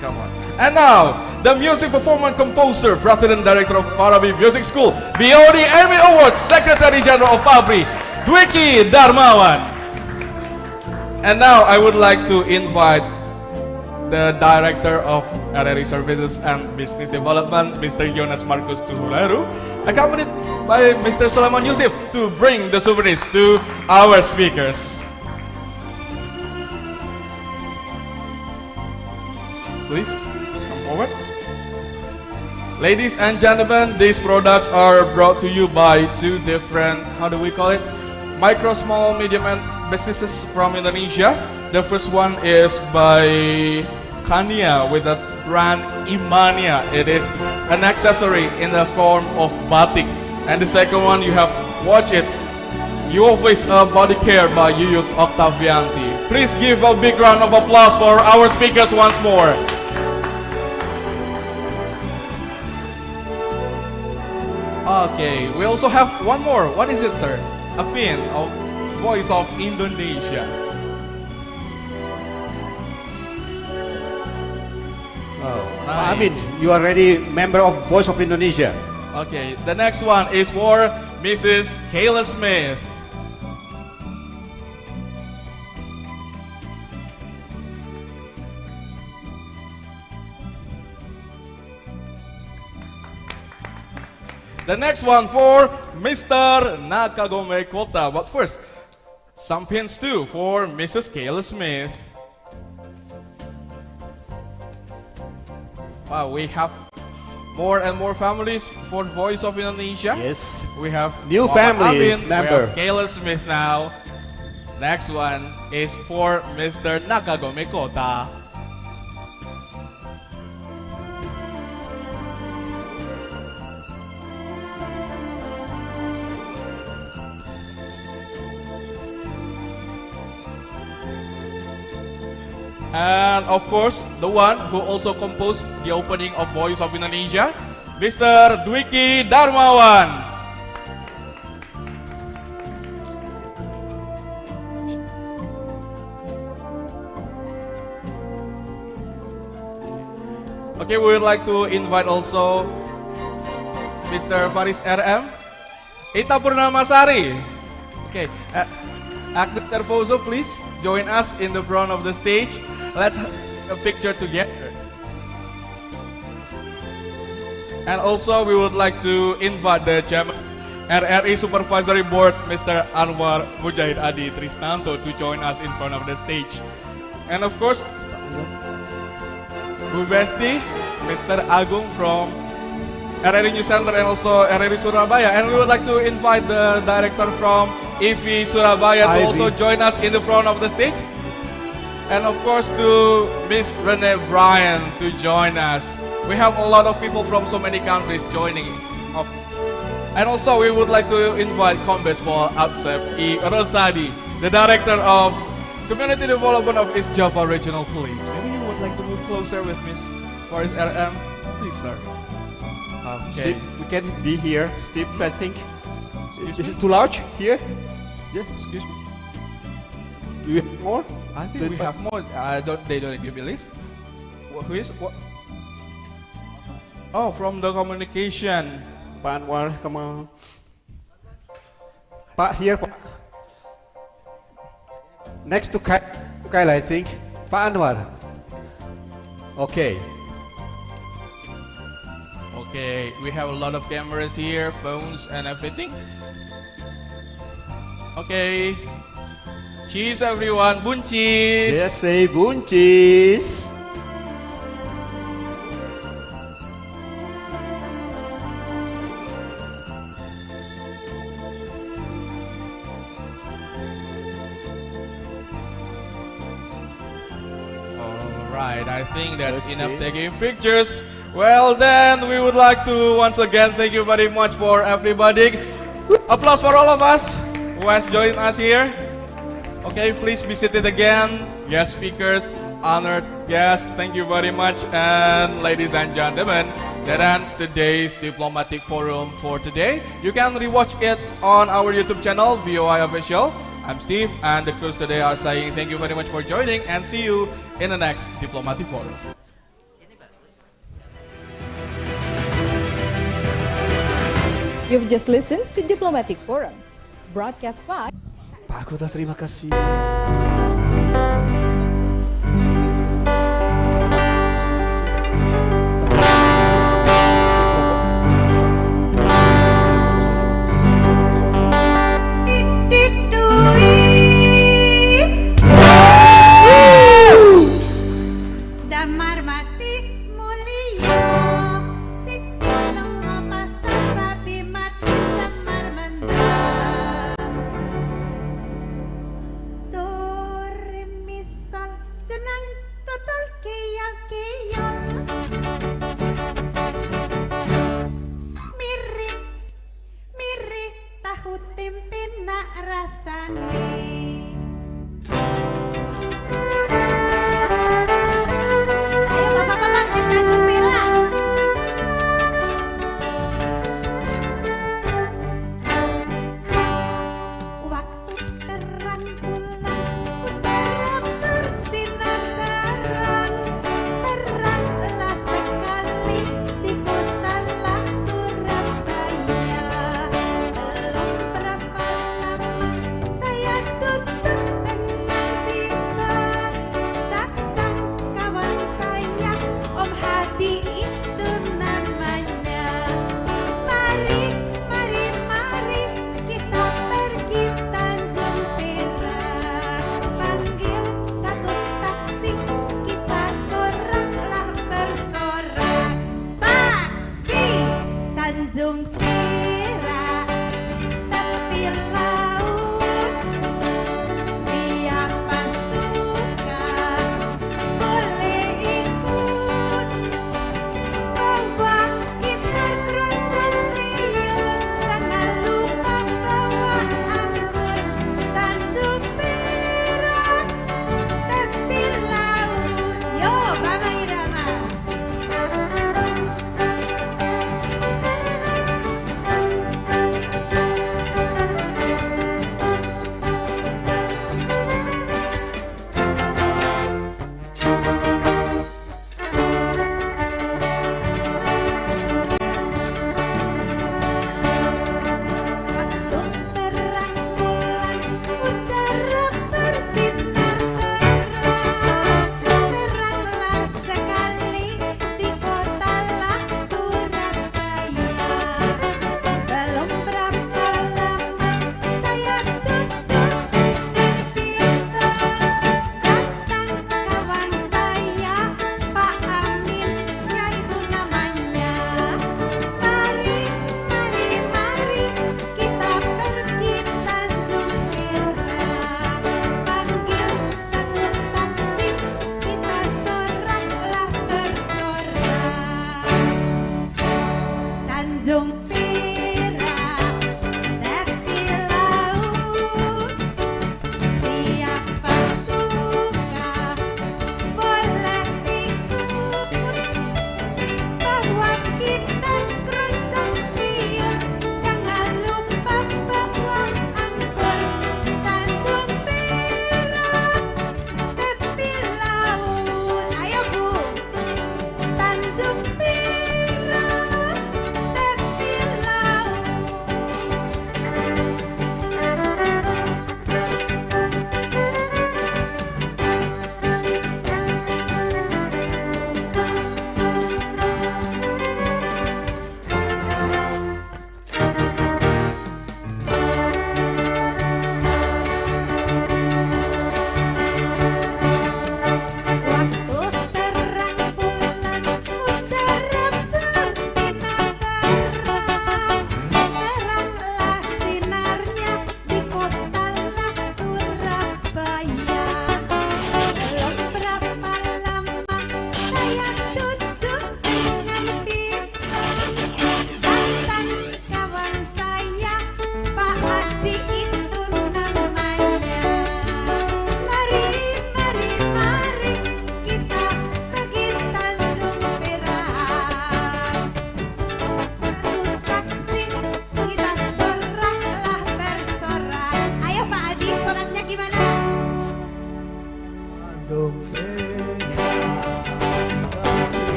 come on. And now, the music performer and composer, President Director of Farabi Music School, BOD Emmy Awards, Secretary General of Fabri, Dwiki Dharmawan. And now, I would like to invite the Director of RRI Services and Business Development, Mr. Jonas Marcus Tuhularu, accompanied by Mr. Sulaiman Yusuf to bring the souvenirs to our speakers. Please, come forward. Ladies and gentlemen, these products are brought to you by two different, how do we call it? Micro, small, medium businesses from Indonesia. The first one is by Kania with the brand Imania. It is an accessory in the form of batik. And the second one, you have, watch it, Your Face Body Care by Yuyus Octavianti. Please give a big round of applause for our speakers once more. Okay, we also have one more. What is it, sir? A pin of Voice of Indonesia. Oh, nice. Amin, you are already member of Voice of Indonesia. Okay, the next one is for Mrs. Kayla Smith. The next one for Mr. Nakagome Kota. But first, some pins too for Mrs. Kayla Smith. Wow, we have more and more families for Voice of Indonesia. Yes. We have new families member. We have Kayla Smith now. Next one is for Mr. Nakagome Kota. And of course, the one who also composed the opening of Voice of Indonesia, Mr. Dwiki Dharmawan. Okay, we would like to invite also Mr. Faris RM, Ita Purnamasari. Okay, Agnes Serfozo, please join us in the front of the stage. Let's have a picture together. And also we would like to invite the Chairman RRI Supervisory Board, Mr. Anwar Mujahid Adi Tristanto, to join us in front of the stage. And of course, Bu Besti, Mr. Agung from RRI News Center and also RRI Surabaya. And we would like to invite the director from EV Surabaya to also join us in the front of the stage. And of course to Miss Renee Bryan to join us. We have a lot of people from so many countries joining. And also we would like to invite Kombespol Absep I Rosadi, the Director of Community Development of East Java Regional Police. Maybe you would like to move closer with Miss Faris RM. Please, sir. Okay. Steve, we can be here. Steve, I think. Is it too large here? Yeah, excuse me. Do you have more? I think we have more. They don't give me a list. Who is? What? Oh, from the communication. Panwar, come on. Pak, here, Pak. Next to Kayla, I think. Pak Anwar. Okay. Okay, we have a lot of cameras here, phones and everything. Okay. Cheese everyone, buncis. Just say buncis. Alright, I think that's enough taking pictures. Well then, we would like to once again thank you very much for everybody. Applause for all of us who has joined us here. Okay, please be seated again. Guest speakers, honored guests, thank you very much. And ladies and gentlemen, that ends today's Diplomatic Forum for today. You can rewatch it on our YouTube channel, VOI Official. I'm Steve, and the crews today are saying thank you very much for joining, and see you in the next Diplomatic Forum. You've just listened to Diplomatic Forum, broadcast by Pak Kota, terima kasih. Damar mati mulia, sikulong mapasan babi mati samar manda. Do re mi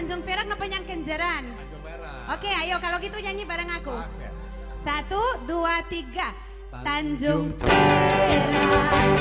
Tanjung Perak napa yang Kenjeran? Tanjung Perak. Oke, ayo kalau gitu nyanyi bareng aku. 1, 2, 3. Tanjung Perak.